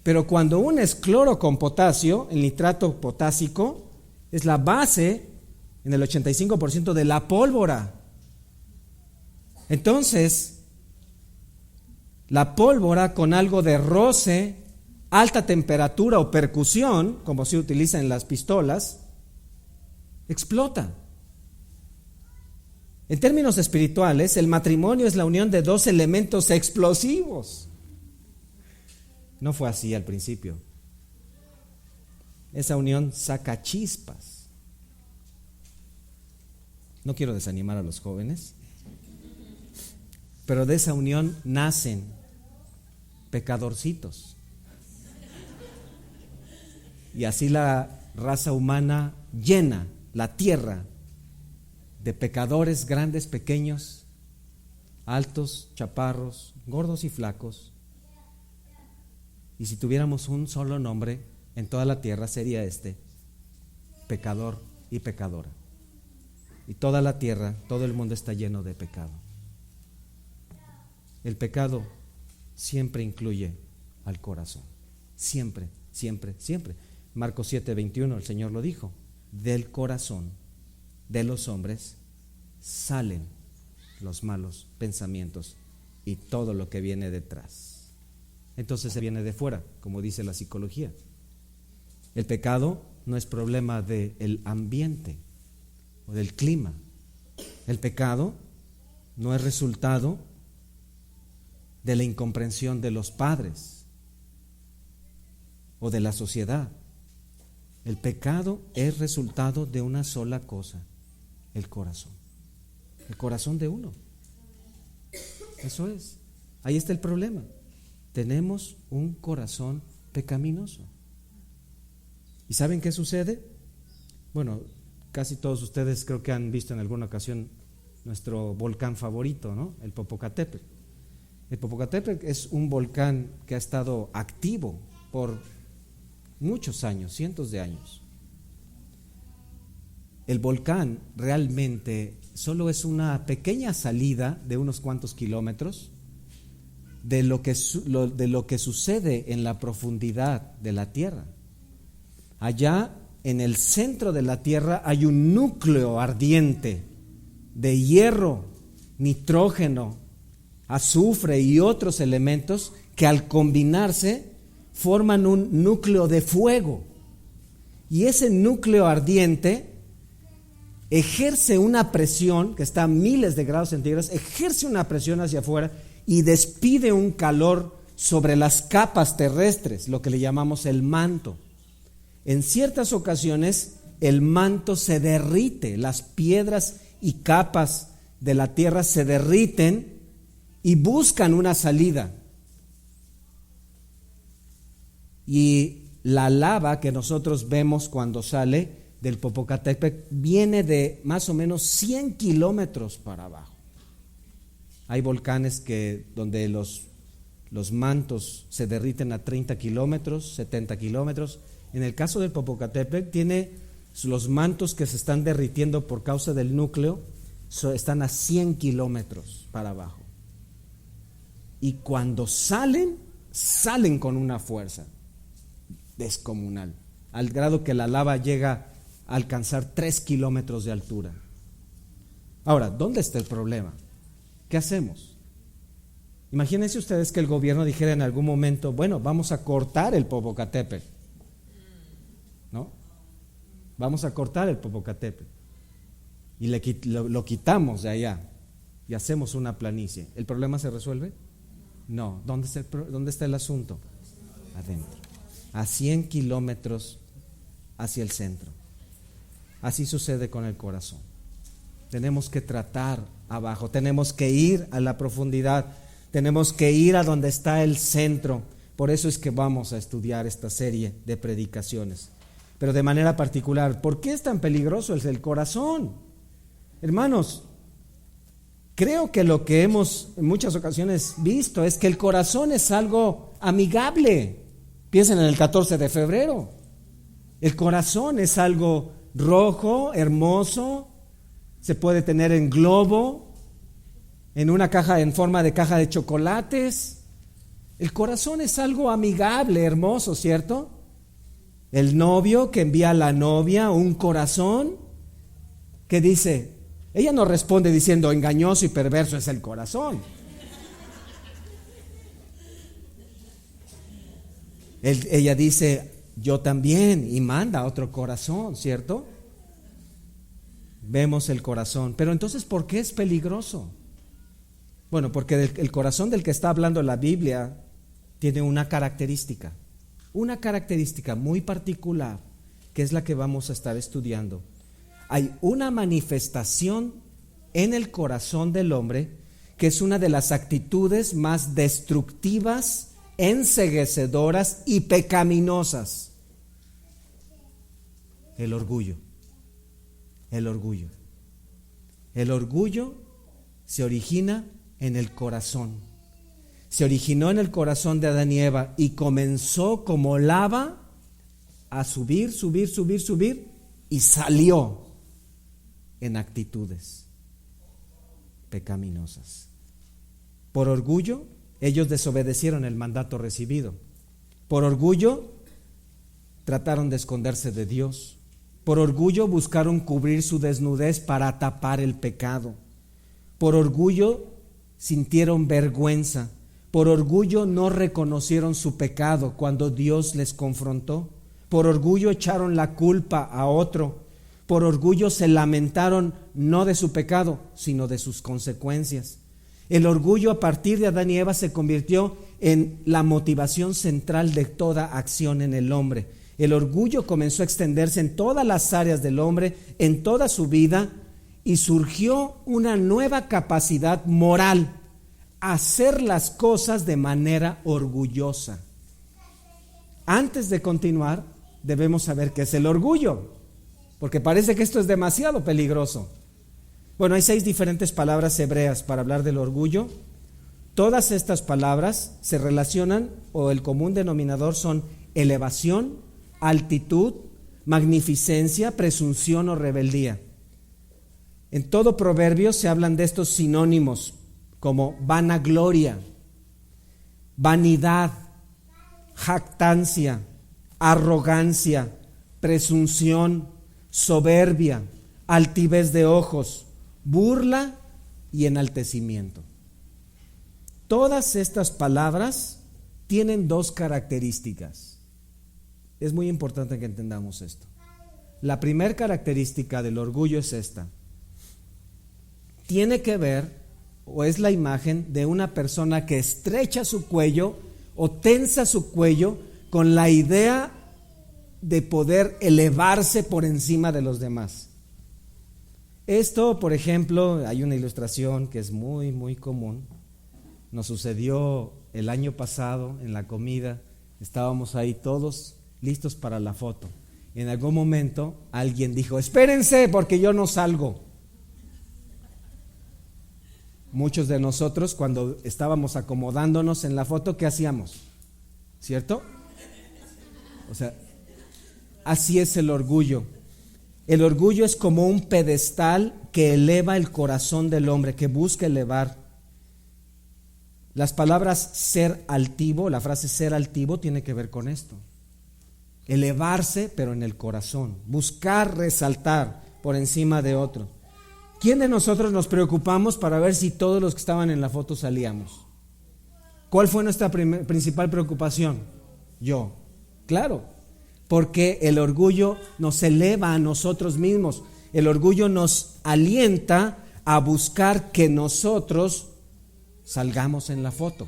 Pero cuando unes cloro con potasio, el nitrato potásico es la base en el 85% de la pólvora. Entonces, la pólvora con algo de roce, alta temperatura o percusión, como se utiliza en las pistolas, explota. En términos espirituales, el matrimonio es la unión de dos elementos explosivos. No fue así al principio. Esa unión saca chispas. No quiero desanimar a los jóvenes, pero de esa unión nacen pecadorcitos. Y así la raza humana llena la tierra de pecadores grandes, pequeños, altos, chaparros, gordos y flacos. Y si tuviéramos un solo nombre en toda la tierra sería este: pecador y pecadora. Y toda la tierra, todo el mundo está lleno de pecado. El pecado siempre incluye al corazón. Siempre, siempre, siempre. Marcos 7:21, el Señor lo dijo: del corazón de los hombres salen los malos pensamientos y todo lo que viene detrás. Entonces se viene de fuera, como dice la psicología. El pecado no es problema del ambiente o del clima. El pecado no es resultado de la incomprensión de los padres o de la sociedad. El pecado es resultado de una sola cosa: el corazón de uno. Eso es. Ahí está el problema. Tenemos un corazón pecaminoso. ¿Y saben qué sucede? Bueno, casi todos ustedes creo que han visto en alguna ocasión nuestro volcán favorito, ¿no? El Popocatépetl. El Popocatépetl es un volcán que ha estado activo por muchos años, cientos de años. El volcán realmente solo es una pequeña salida de unos cuantos kilómetros de lo que sucede en la profundidad de la tierra. Allá en el centro de la tierra hay un núcleo ardiente de hierro, nitrógeno, azufre y otros elementos que al combinarse forman un núcleo de fuego. Y ese núcleo ardiente ejerce una presión que está a miles de grados centígrados, ejerce una presión hacia afuera y despide un calor sobre las capas terrestres, lo que le llamamos el manto. En ciertas ocasiones el manto se derrite, las piedras y capas de la tierra se derriten y buscan una salida. Y la lava que nosotros vemos cuando sale del Popocatépetl viene de más o menos 100 kilómetros para abajo. Hay volcanes donde los mantos se derriten a 30 kilómetros, 70 kilómetros. En el caso del Popocatépetl tiene los mantos que se están derritiendo por causa del núcleo, están a 100 kilómetros para abajo. Y cuando salen con una fuerza descomunal, al grado que la lava llega a alcanzar 3 kilómetros de altura. Ahora, ¿dónde está el problema? ¿Qué hacemos? Imagínense ustedes que el gobierno dijera en algún momento, bueno, vamos a cortar el Popocatépetl, ¿no? Vamos a cortar el Popocatépetl y lo quitamos de allá y hacemos una planicie. ¿El problema se resuelve? No. ¿Dónde está el asunto? Adentro, a 100 kilómetros hacia el centro. Así sucede con el corazón. Tenemos que tratar abajo, tenemos que ir a la profundidad, tenemos que ir a donde está el centro. Por eso es que vamos a estudiar esta serie de predicaciones. Pero de manera particular, ¿por qué es tan peligroso el corazón? Hermanos, creo que lo que hemos en muchas ocasiones visto es que el corazón es algo amigable. Piensen en el 14 de febrero. El corazón es algo rojo, hermoso, se puede tener en globo, en una caja en forma de caja de chocolates. El corazón es algo amigable, hermoso, ¿cierto? El novio que envía a la novia un corazón que dice, ella no responde diciendo engañoso y perverso es el corazón. Ella dice yo también, y manda otro corazón, ¿cierto? Vemos el corazón. Pero entonces, ¿por qué es peligroso? Bueno, porque el corazón del que está hablando la Biblia tiene una característica muy particular, que es la que vamos a estar estudiando. Hay una manifestación en el corazón del hombre que es una de las actitudes más destructivas, enceguecedoras y pecaminosas. El orgullo. El orgullo. El orgullo se origina en el corazón. Se originó en el corazón de Adán y Eva y comenzó como lava a subir y salió en actitudes pecaminosas. Por orgullo, ellos desobedecieron el mandato recibido. Por orgullo, trataron de esconderse de Dios. Por orgullo, buscaron cubrir su desnudez para tapar el pecado. Por orgullo, sintieron vergüenza. Por orgullo, no reconocieron su pecado cuando Dios les confrontó. Por orgullo, echaron la culpa a otro. Por orgullo, se lamentaron no de su pecado, sino de sus consecuencias. El orgullo a partir de Adán y Eva se convirtió en la motivación central de toda acción en el hombre. El orgullo comenzó a extenderse en todas las áreas del hombre, en toda su vida, y surgió una nueva capacidad moral, hacer las cosas de manera orgullosa. Antes de continuar, debemos saber qué es el orgullo, porque parece que esto es demasiado peligroso. Bueno, hay 6 diferentes palabras hebreas para hablar del orgullo. Todas estas palabras se relacionan, o el común denominador son elevación, altitud, magnificencia, presunción o rebeldía. En todo proverbio se hablan de estos sinónimos como vanagloria, vanidad, jactancia, arrogancia, presunción, soberbia, altivez de ojos, burla y enaltecimiento. Todas estas palabras tienen 2 características. Es muy importante que entendamos esto. La primera característica del orgullo es esta. Tiene que ver, o es la imagen de una persona que estrecha su cuello o tensa su cuello con la idea de poder elevarse por encima de los demás. Esto, por ejemplo, hay una ilustración que es muy, muy común. Nos sucedió el año pasado en la comida Estábamos ahí todos listos para la foto. En algún momento alguien dijo: espérense porque yo no salgo. Muchos de nosotros, cuando estábamos acomodándonos en la foto, ¿qué hacíamos? ¿Cierto? O sea, así es el orgullo. El orgullo es como un pedestal que eleva el corazón del hombre, que busca elevar. Las palabras ser altivo, la frase ser altivo tiene que ver con esto. Elevarse, pero en el corazón. Buscar resaltar por encima de otro. ¿Quién de nosotros nos preocupamos para ver si todos los que estaban en la foto salíamos? ¿Cuál fue nuestra principal preocupación? Yo. Claro, porque el orgullo nos eleva a nosotros mismos. El orgullo nos alienta a buscar que nosotros salgamos en la foto.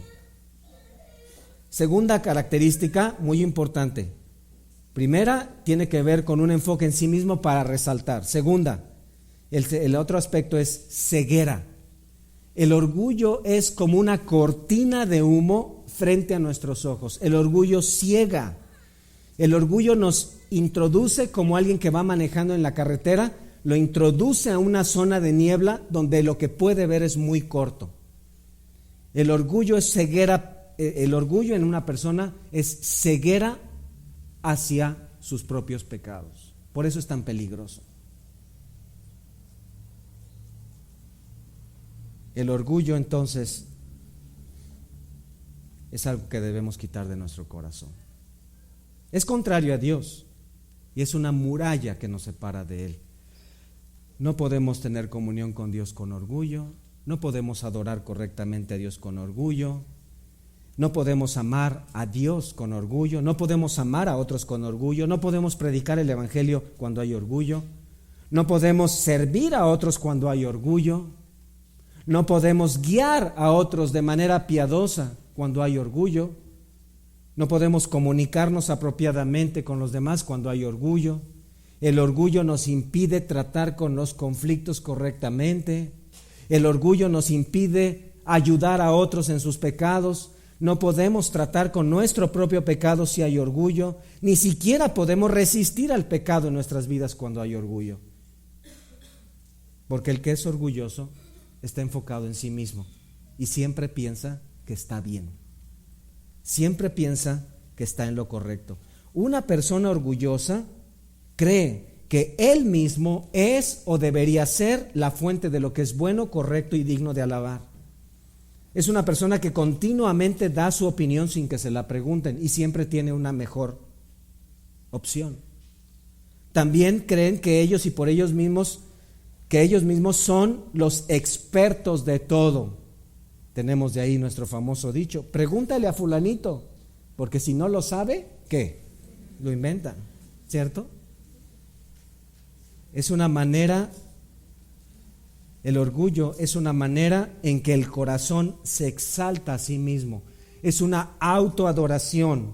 Segunda característica muy importante. Primera, tiene que ver con un enfoque en sí mismo para resaltar. Segunda, el otro aspecto es ceguera. El orgullo es como una cortina de humo frente a nuestros ojos. El orgullo ciega. El orgullo nos introduce como alguien que va manejando en la carretera, lo introduce a una zona de niebla donde lo que puede ver es muy corto. El orgullo es ceguera. El orgullo en una persona es ceguera hacia sus propios pecados. Por eso es tan peligroso. El orgullo, entonces, es algo que debemos quitar de nuestro corazón. Es contrario a Dios y es una muralla que nos separa de Él. No podemos tener comunión con Dios con orgullo, no podemos adorar correctamente a Dios con orgullo, no podemos amar a Dios con orgullo, no podemos amar a otros con orgullo, no podemos predicar el evangelio cuando hay orgullo, no podemos servir a otros cuando hay orgullo, no podemos guiar a otros de manera piadosa cuando hay orgullo, no podemos comunicarnos apropiadamente con los demás cuando hay orgullo. El orgullo nos impide tratar con los conflictos correctamente. El orgullo nos impide ayudar a otros en sus pecados. No podemos tratar con nuestro propio pecado si hay orgullo. Ni siquiera podemos resistir al pecado en nuestras vidas cuando hay orgullo. Porque el que es orgulloso está enfocado en sí mismo y siempre piensa que está bien. Siempre piensa que está en lo correcto. Una persona orgullosa cree que él mismo es o debería ser la fuente de lo que es bueno, correcto y digno de alabar. Es una persona que continuamente da su opinión sin que se la pregunten y siempre tiene una mejor opción. También creen que ellos mismos son los expertos de todo. Tenemos de ahí nuestro famoso dicho: pregúntale a fulanito, porque si no lo sabe, ¿qué? Lo inventan, ¿cierto? Es una manera, el orgullo es una manera en que el corazón se exalta a sí mismo. Es una autoadoración.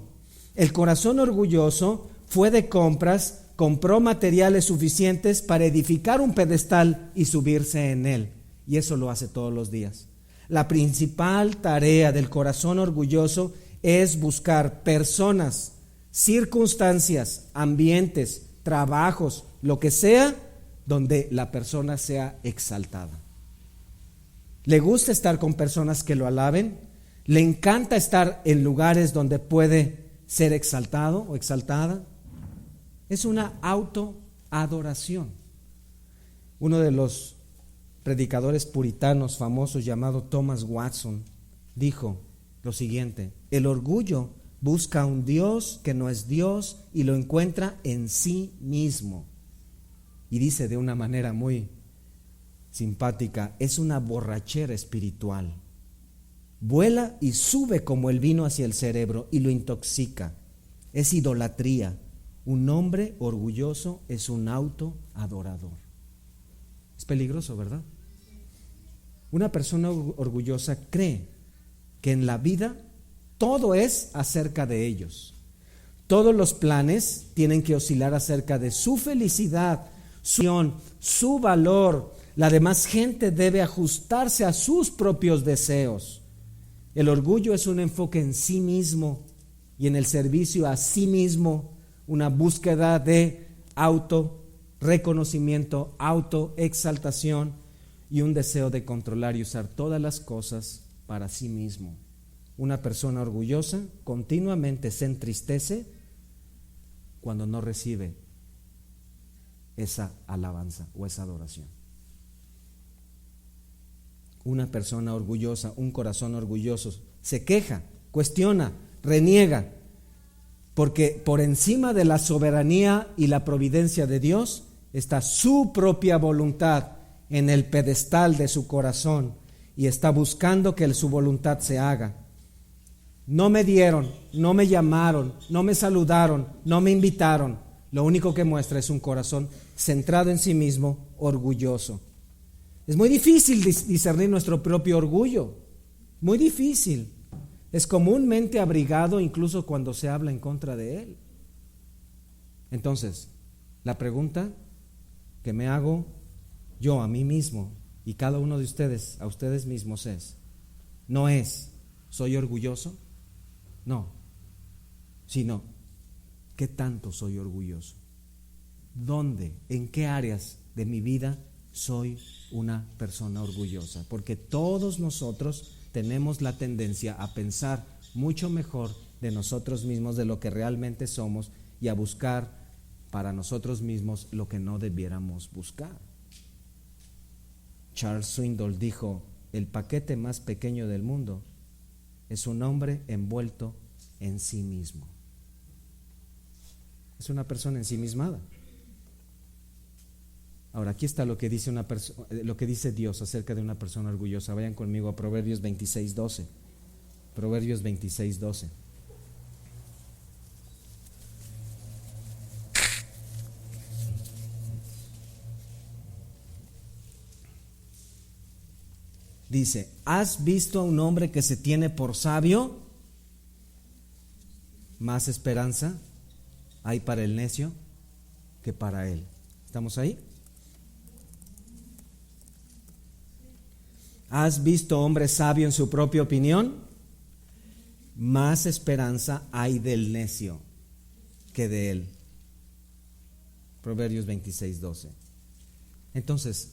El corazón orgulloso fue de compras, compró materiales suficientes para edificar un pedestal y subirse en él. Y eso lo hace todos los días. La principal tarea del corazón orgulloso es buscar personas, circunstancias, ambientes, trabajos, lo que sea, donde la persona sea exaltada. Le gusta estar con personas que lo alaben, le encanta estar en lugares donde puede ser exaltado o exaltada. Es una autoadoración. Uno de los predicadores puritanos famosos llamado Thomas Watson dijo lo siguiente: el orgullo busca a un Dios que no es Dios y lo encuentra en sí mismo. Y dice de una manera muy simpática: es una borrachera espiritual. Vuela y sube como el vino hacia el cerebro y lo intoxica. Es idolatría. Un hombre orgulloso es un autoadorador. Es peligroso, ¿verdad? Una persona orgullosa cree que en la vida todo es acerca de ellos. Todos los planes tienen que oscilar acerca de su felicidad, su valor. La demás gente debe ajustarse a sus propios deseos. El orgullo es un enfoque en sí mismo y en el servicio a sí mismo, una búsqueda de autorreconocimiento, autoexaltación y un deseo de controlar y usar todas las cosas para sí mismo. Una persona orgullosa continuamente se entristece cuando no recibe esa alabanza o esa adoración. Una persona orgullosa, un corazón orgulloso, se queja, cuestiona, reniega, porque por encima de la soberanía y la providencia de Dios está su propia voluntad en el pedestal de su corazón y está buscando que su voluntad se haga. No me dieron, no me llamaron, no me saludaron, no me invitaron. Lo único que muestra es un corazón centrado en sí mismo, orgulloso. Es muy difícil discernir nuestro propio orgullo, muy difícil. Es comúnmente abrigado incluso cuando se habla en contra de él. Entonces, la pregunta que me hago yo a mí mismo y cada uno de ustedes, a ustedes mismos no es, ¿soy orgulloso? No, sino, ¿qué tanto soy orgulloso? ¿Dónde, en qué áreas de mi vida soy una persona orgullosa? Porque todos nosotros tenemos la tendencia a pensar mucho mejor de nosotros mismos de lo que realmente somos y a buscar para nosotros mismos lo que no debiéramos buscar. Charles Swindoll dijo: el paquete más pequeño del mundo es un hombre envuelto en sí mismo. Es una persona ensimismada. Ahora, aquí está lo que dice lo que dice Dios acerca de una persona orgullosa. Vayan conmigo a Proverbios 26:12. Proverbios 26:12. Dice: ¿has visto a un hombre que se tiene por sabio? Más esperanza hay para el necio que para él. ¿Estamos ahí? ¿Has visto hombre sabio en su propia opinión? Más esperanza hay del necio que de él. Proverbios 26:12. Entonces,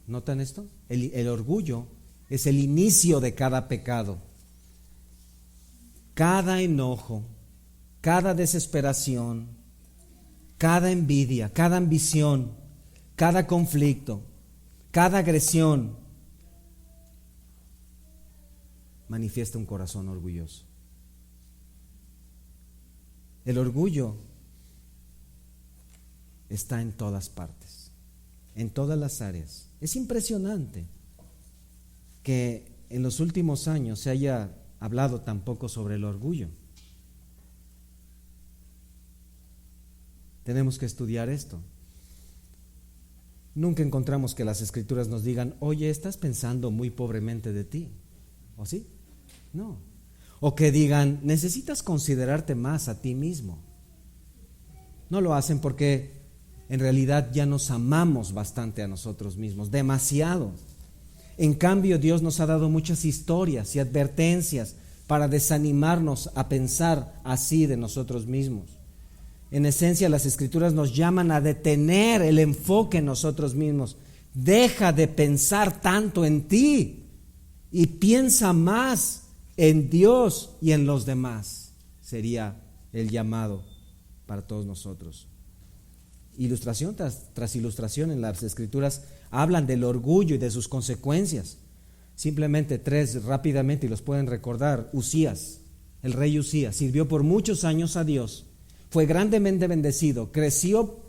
¿notan esto? El orgullo es el inicio de cada pecado. Cada enojo, cada desesperación, cada envidia, cada ambición, cada conflicto, cada agresión manifiesta un corazón orgulloso. El orgullo está en todas partes, en todas las áreas. Es impresionante que en los últimos años se haya hablado tan poco sobre el orgullo. Tenemos que estudiar esto. Nunca encontramos que las Escrituras nos digan: oye, estás pensando muy pobremente de ti. ¿O sí? No. O que digan: necesitas considerarte más a ti mismo. No lo hacen porque en realidad ya nos amamos bastante a nosotros mismos, demasiado. En cambio, Dios nos ha dado muchas historias y advertencias para desanimarnos a pensar así de nosotros mismos. En esencia, las Escrituras nos llaman a detener el enfoque en nosotros mismos. Deja de pensar tanto en ti y piensa más en Dios y en los demás. Sería el llamado para todos nosotros. Ilustración tras ilustración en las Escrituras hablan del orgullo y de sus consecuencias. Simplemente tres rápidamente, y los pueden recordar. Usías, el rey Usías, sirvió por muchos años a Dios, fue grandemente bendecido, creció,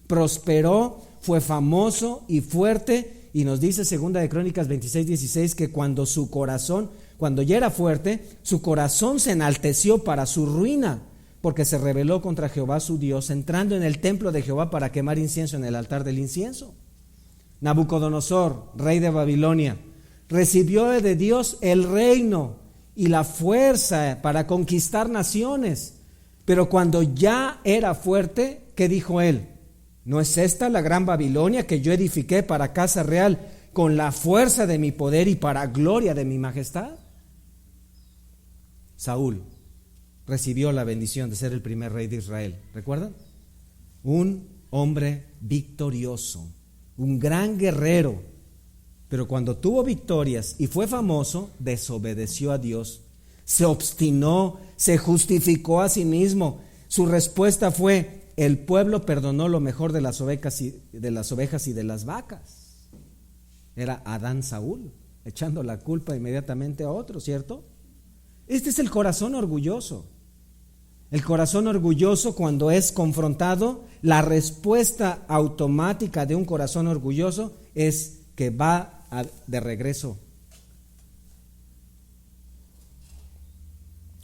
prosperó, fue famoso y fuerte, y nos dice 2 de Crónicas 26:16 que cuando ya era fuerte, su corazón se enalteció para su ruina, porque se rebeló contra Jehová su Dios, entrando en el templo de Jehová para quemar incienso en el altar del incienso. Nabucodonosor, rey de Babilonia, recibió de Dios el reino y la fuerza para conquistar naciones, pero cuando ya era fuerte, ¿qué dijo él? ¿No es esta la gran Babilonia que yo edifiqué para casa real con la fuerza de mi poder y para gloria de mi majestad? Saúl recibió la bendición de ser el primer rey de Israel? ¿Recuerdan? Un hombre victorioso, un gran guerrero, pero cuando tuvo victorias y fue famoso, desobedeció a Dios, se obstinó, se justificó a sí mismo. Su respuesta fue: el pueblo perdonó lo mejor de las ovejas y de las vacas. Era Adán Saúl, echando la culpa inmediatamente a otro, ¿cierto? Este es el corazón orgulloso. El corazón orgulloso, cuando es confrontado, la respuesta automática de un corazón orgulloso es que va de regreso.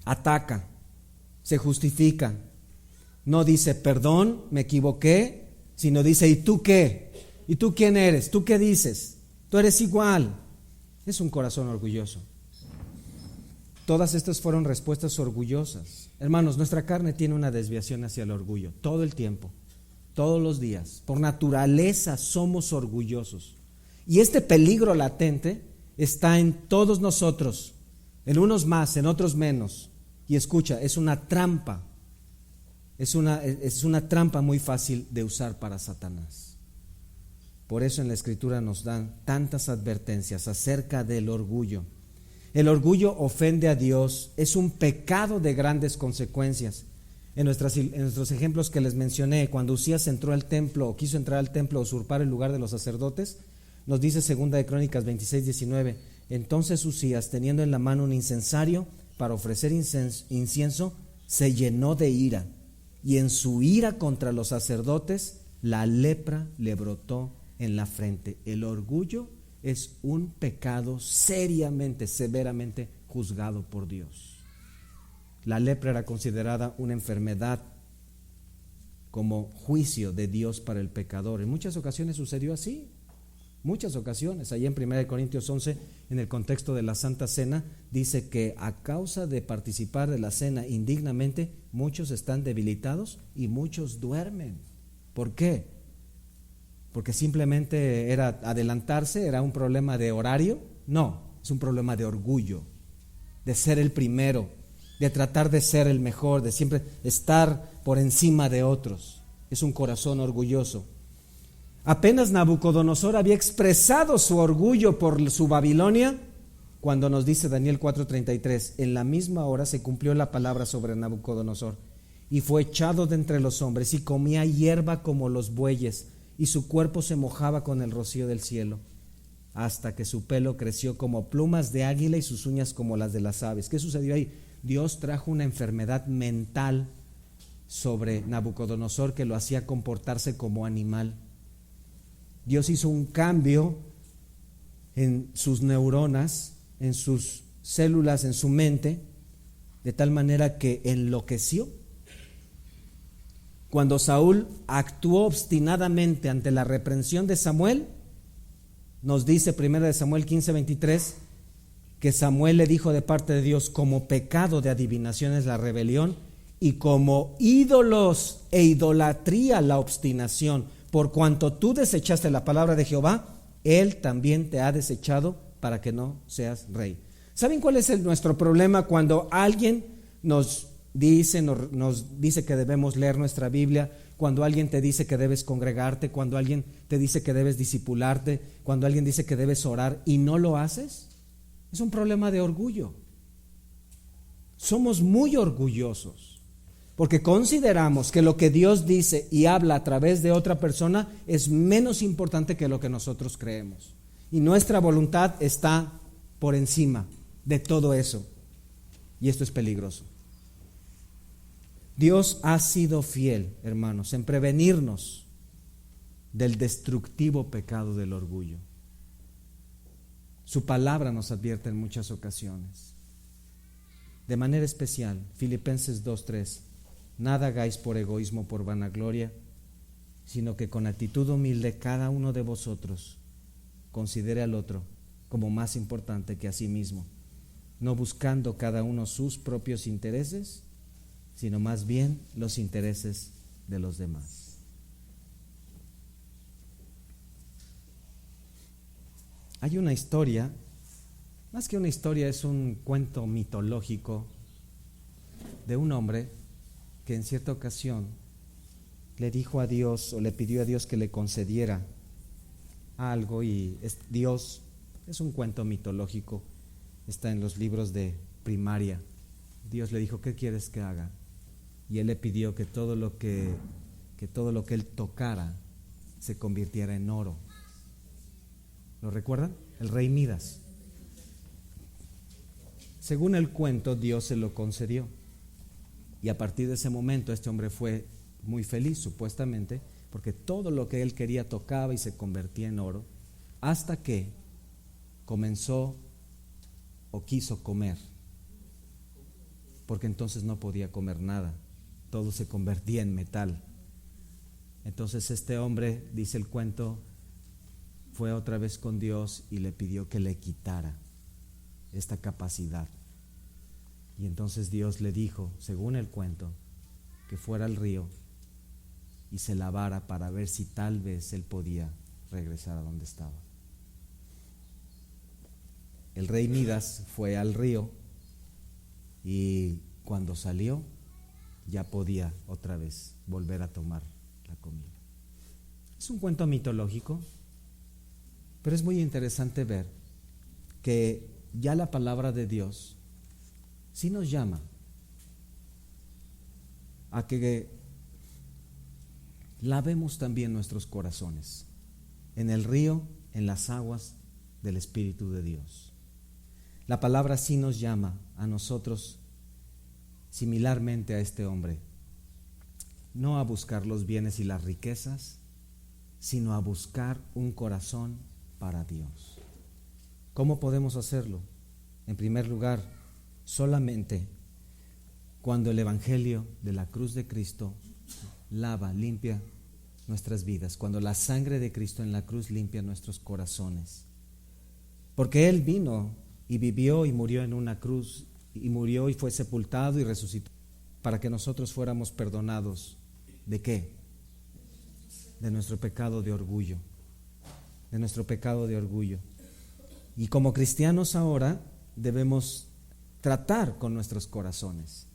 Ataca, se justifica. No dice perdón, me equivoqué, sino dice: ¿y tú qué? ¿Y tú quién eres? ¿Tú qué dices? Tú eres igual. Es un corazón orgulloso. Todas estas fueron respuestas orgullosas. Hermanos, nuestra carne tiene una desviación hacia el orgullo todo el tiempo, todos los días. Por naturaleza somos orgullosos. Y este peligro latente está en todos nosotros, en unos más, en otros menos. Y escucha, es una trampa. Es una trampa muy fácil de usar para Satanás. Por eso en la Escritura nos dan tantas advertencias acerca del orgullo. El orgullo ofende a Dios, es un pecado de grandes consecuencias. En nuestros ejemplos que les mencioné, cuando Usías entró al templo o quiso entrar al templo a usurpar el lugar de los sacerdotes, nos dice 2 de Crónicas 26:19: entonces Usías, teniendo en la mano un incensario para ofrecer incienso, se llenó de ira, y en su ira contra los sacerdotes, la lepra le brotó en la frente. El orgullo es un pecado seriamente, severamente juzgado por Dios. La lepra era considerada una enfermedad como juicio de Dios para el pecador. En muchas ocasiones sucedió así. Muchas ocasiones. Allí en 1 Corintios 11, en el contexto de la Santa Cena, dice que a causa de participar de la cena indignamente, muchos están debilitados y muchos duermen. ¿Por qué? Porque simplemente era adelantarse, era un problema de horario. No, es un problema de orgullo, de ser el primero, de tratar de ser el mejor, de siempre estar por encima de otros. Es un corazón orgulloso. Apenas Nabucodonosor había expresado su orgullo por su Babilonia, cuando nos dice Daniel 4:33: en la misma hora se cumplió la palabra sobre Nabucodonosor, y fue echado de entre los hombres, y comía hierba como los bueyes, y su cuerpo se mojaba con el rocío del cielo, hasta que su pelo creció como plumas de águila y sus uñas como las de las aves. ¿Qué sucedió ahí? Dios trajo una enfermedad mental sobre Nabucodonosor que lo hacía comportarse como animal. Dios hizo un cambio en sus neuronas, en sus células, en su mente, de tal manera que enloqueció. Cuando Saúl actuó obstinadamente ante la reprensión de Samuel, nos dice 1 Samuel 15:23 que Samuel le dijo de parte de Dios: como pecado de adivinación es la rebelión, y como ídolos e idolatría la obstinación. Por cuanto tú desechaste la palabra de Jehová, Él también te ha desechado para que no seas rey. ¿Saben cuál es nuestro problema cuando alguien nos dice que debemos leer nuestra Biblia, cuando alguien te dice que debes congregarte, cuando alguien te dice que debes discipularte, cuando alguien dice que debes orar y no lo haces? Es un problema de orgullo. Somos muy orgullosos porque consideramos que lo que Dios dice y habla a través de otra persona es menos importante que lo que nosotros creemos, y nuestra voluntad está por encima de todo eso, y esto es peligroso. Dios ha sido fiel, hermanos, en prevenirnos del destructivo pecado del orgullo. Su palabra nos advierte en muchas ocasiones. De manera especial, Filipenses 2:3: nada hagáis por egoísmo, por vanagloria, sino que con actitud humilde cada uno de vosotros considere al otro como más importante que a sí mismo, no buscando cada uno sus propios intereses, sino más bien los intereses de los demás. Hay una historia, más que una historia, es un cuento mitológico de un hombre que en cierta ocasión le dijo a Dios o le pidió a Dios que le concediera algo, y Dios, es un cuento mitológico, está en los libros de primaria. Dios le dijo: ¿qué quieres que haga? Y él le pidió que todo lo que él tocara se convirtiera en oro. ¿Lo recuerdan? El rey Midas. Según el cuento, Dios se lo concedió. Y a partir de ese momento este hombre fue muy feliz, supuestamente, porque todo lo que él quería tocaba y se convertía en oro, hasta que comenzó o quiso comer, porque entonces no podía comer nada, todo se convertía en metal. Entonces este hombre, dice el cuento, fue otra vez con Dios y le pidió que le quitara esta capacidad. Y entonces Dios le dijo, según el cuento, que fuera al río y se lavara para ver si tal vez él podía regresar a donde estaba. El rey Midas fue al río y cuando salió ya podía otra vez volver a tomar la comida. Es un cuento mitológico, pero es muy interesante ver que ya la palabra de Dios sí nos llama a que lavemos también nuestros corazones en el río, en las aguas del Espíritu de Dios. La palabra sí nos llama a nosotros, similarmente a este hombre, no a buscar los bienes y las riquezas, sino a buscar un corazón para Dios. ¿Cómo podemos hacerlo? En primer lugar, solamente cuando el Evangelio de la cruz de Cristo lava, limpia nuestras vidas, cuando la sangre de Cristo en la cruz limpia nuestros corazones. Porque Él vino y vivió y murió en una cruz, y murió y fue sepultado y resucitó para que nosotros fuéramos perdonados. ¿De qué? De nuestro pecado de orgullo, de nuestro pecado de orgullo. Y como cristianos ahora debemos tratar con nuestros corazones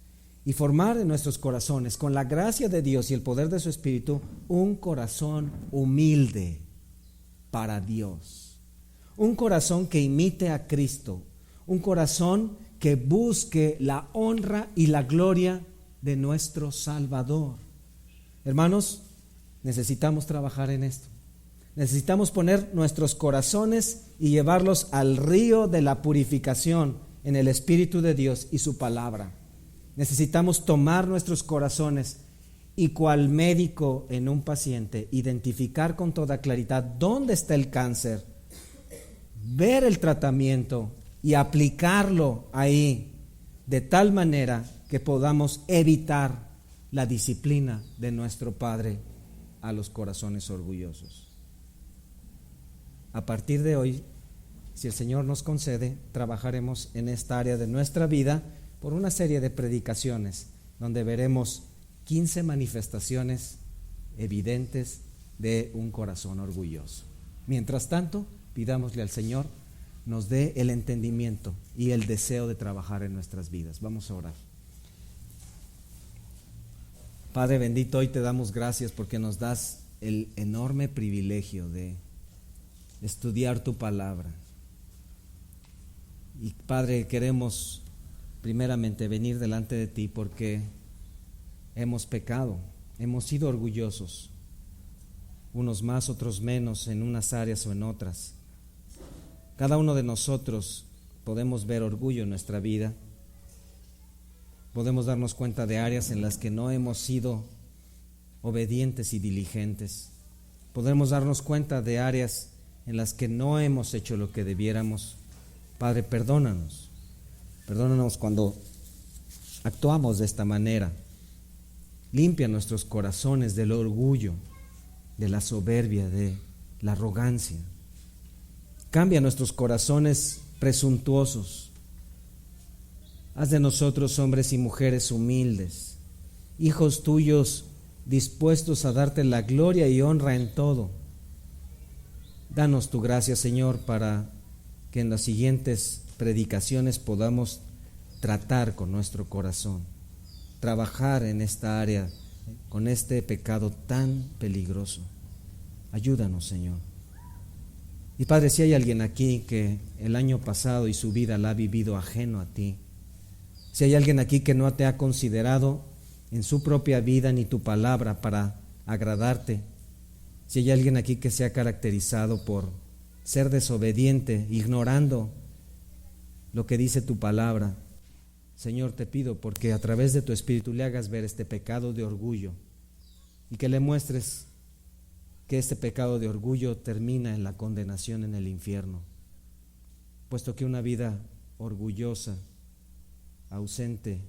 y formar en nuestros corazones, con la gracia de Dios y el poder de su Espíritu, un corazón humilde para Dios, un corazón que imite a Cristo, un corazón que busque la honra y la gloria de nuestro Salvador. Hermanos, necesitamos trabajar en esto. Necesitamos poner nuestros corazones y llevarlos al río de la purificación en el Espíritu de Dios y su palabra. Necesitamos tomar nuestros corazones y, cual médico en un paciente, identificar con toda claridad dónde está el cáncer, ver el tratamiento y aplicarlo ahí, de tal manera que podamos evitar la disciplina de nuestro Padre a los corazones orgullosos. A partir de hoy, si el Señor nos concede, trabajaremos en esta área de nuestra vida por una serie de predicaciones donde veremos 15 manifestaciones evidentes de un corazón orgulloso. Mientras tanto, pidámosle al Señor nos dé el entendimiento y el deseo de trabajar en nuestras vidas. Vamos a orar. Padre bendito, hoy te damos gracias porque nos das el enorme privilegio de estudiar tu palabra. Y Padre, queremos primeramente venir delante de ti porque hemos pecado, hemos sido orgullosos, unos más, otros menos, en unas áreas o en otras. Cada uno de nosotros podemos ver orgullo en nuestra vida, podemos darnos cuenta de áreas en las que no hemos sido obedientes y diligentes, podemos darnos cuenta de áreas en las que no hemos hecho lo que debiéramos. Padre, perdónanos cuando actuamos de esta manera. Limpia nuestros corazones del orgullo, de la soberbia, de la arrogancia. Cambia nuestros corazones presuntuosos. Haz de nosotros hombres y mujeres humildes, hijos tuyos dispuestos a darte la gloria y honra en todo. Danos tu gracia, Señor, para que en las siguientes predicaciones podamos tratar con nuestro corazón. trabajar en esta área con este pecado tan peligroso. Ayúdanos, Señor. Y Padre, si hay alguien aquí que el año pasado y su vida la ha vivido ajeno a ti, si hay alguien aquí que no te ha considerado en su propia vida ni tu palabra para agradarte, si hay alguien aquí que se ha caracterizado por ser desobediente, ignorando lo que dice tu palabra, Señor, te pido porque a través de tu Espíritu le hagas ver este pecado de orgullo y que le muestres que este pecado de orgullo termina en la condenación en el infierno, puesto que una vida orgullosa, ausente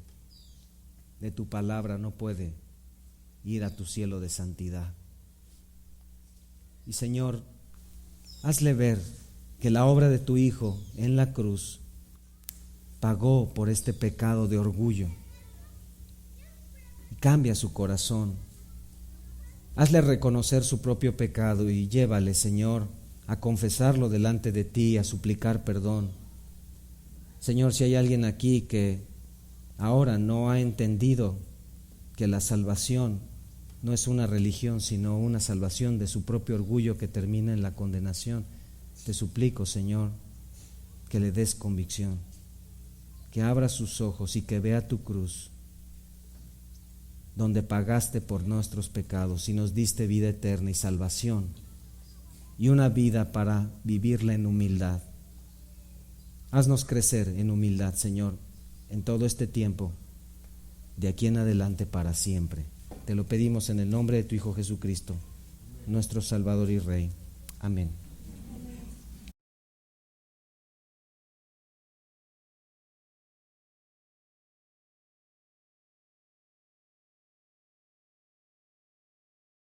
de tu palabra, no puede ir a tu cielo de santidad. Y Señor, hazle ver que la obra de tu Hijo en la cruz pagó por este pecado de orgullo. Y cambia su corazón. Hazle reconocer su propio pecado y llévale, Señor, a confesarlo delante de ti, a suplicar perdón. Señor, si hay alguien aquí que ahora no ha entendido que la salvación no es una religión, sino una salvación de su propio orgullo que termina en la condenación, te suplico, Señor, que le des convicción, que abra sus ojos y que vea tu cruz, donde pagaste por nuestros pecados y nos diste vida eterna y salvación, y una vida para vivirla en humildad. Haznos crecer en humildad, Señor, en todo este tiempo, de aquí en adelante para siempre. Te lo pedimos en el nombre de tu Hijo Jesucristo, nuestro Salvador y Rey. Amén.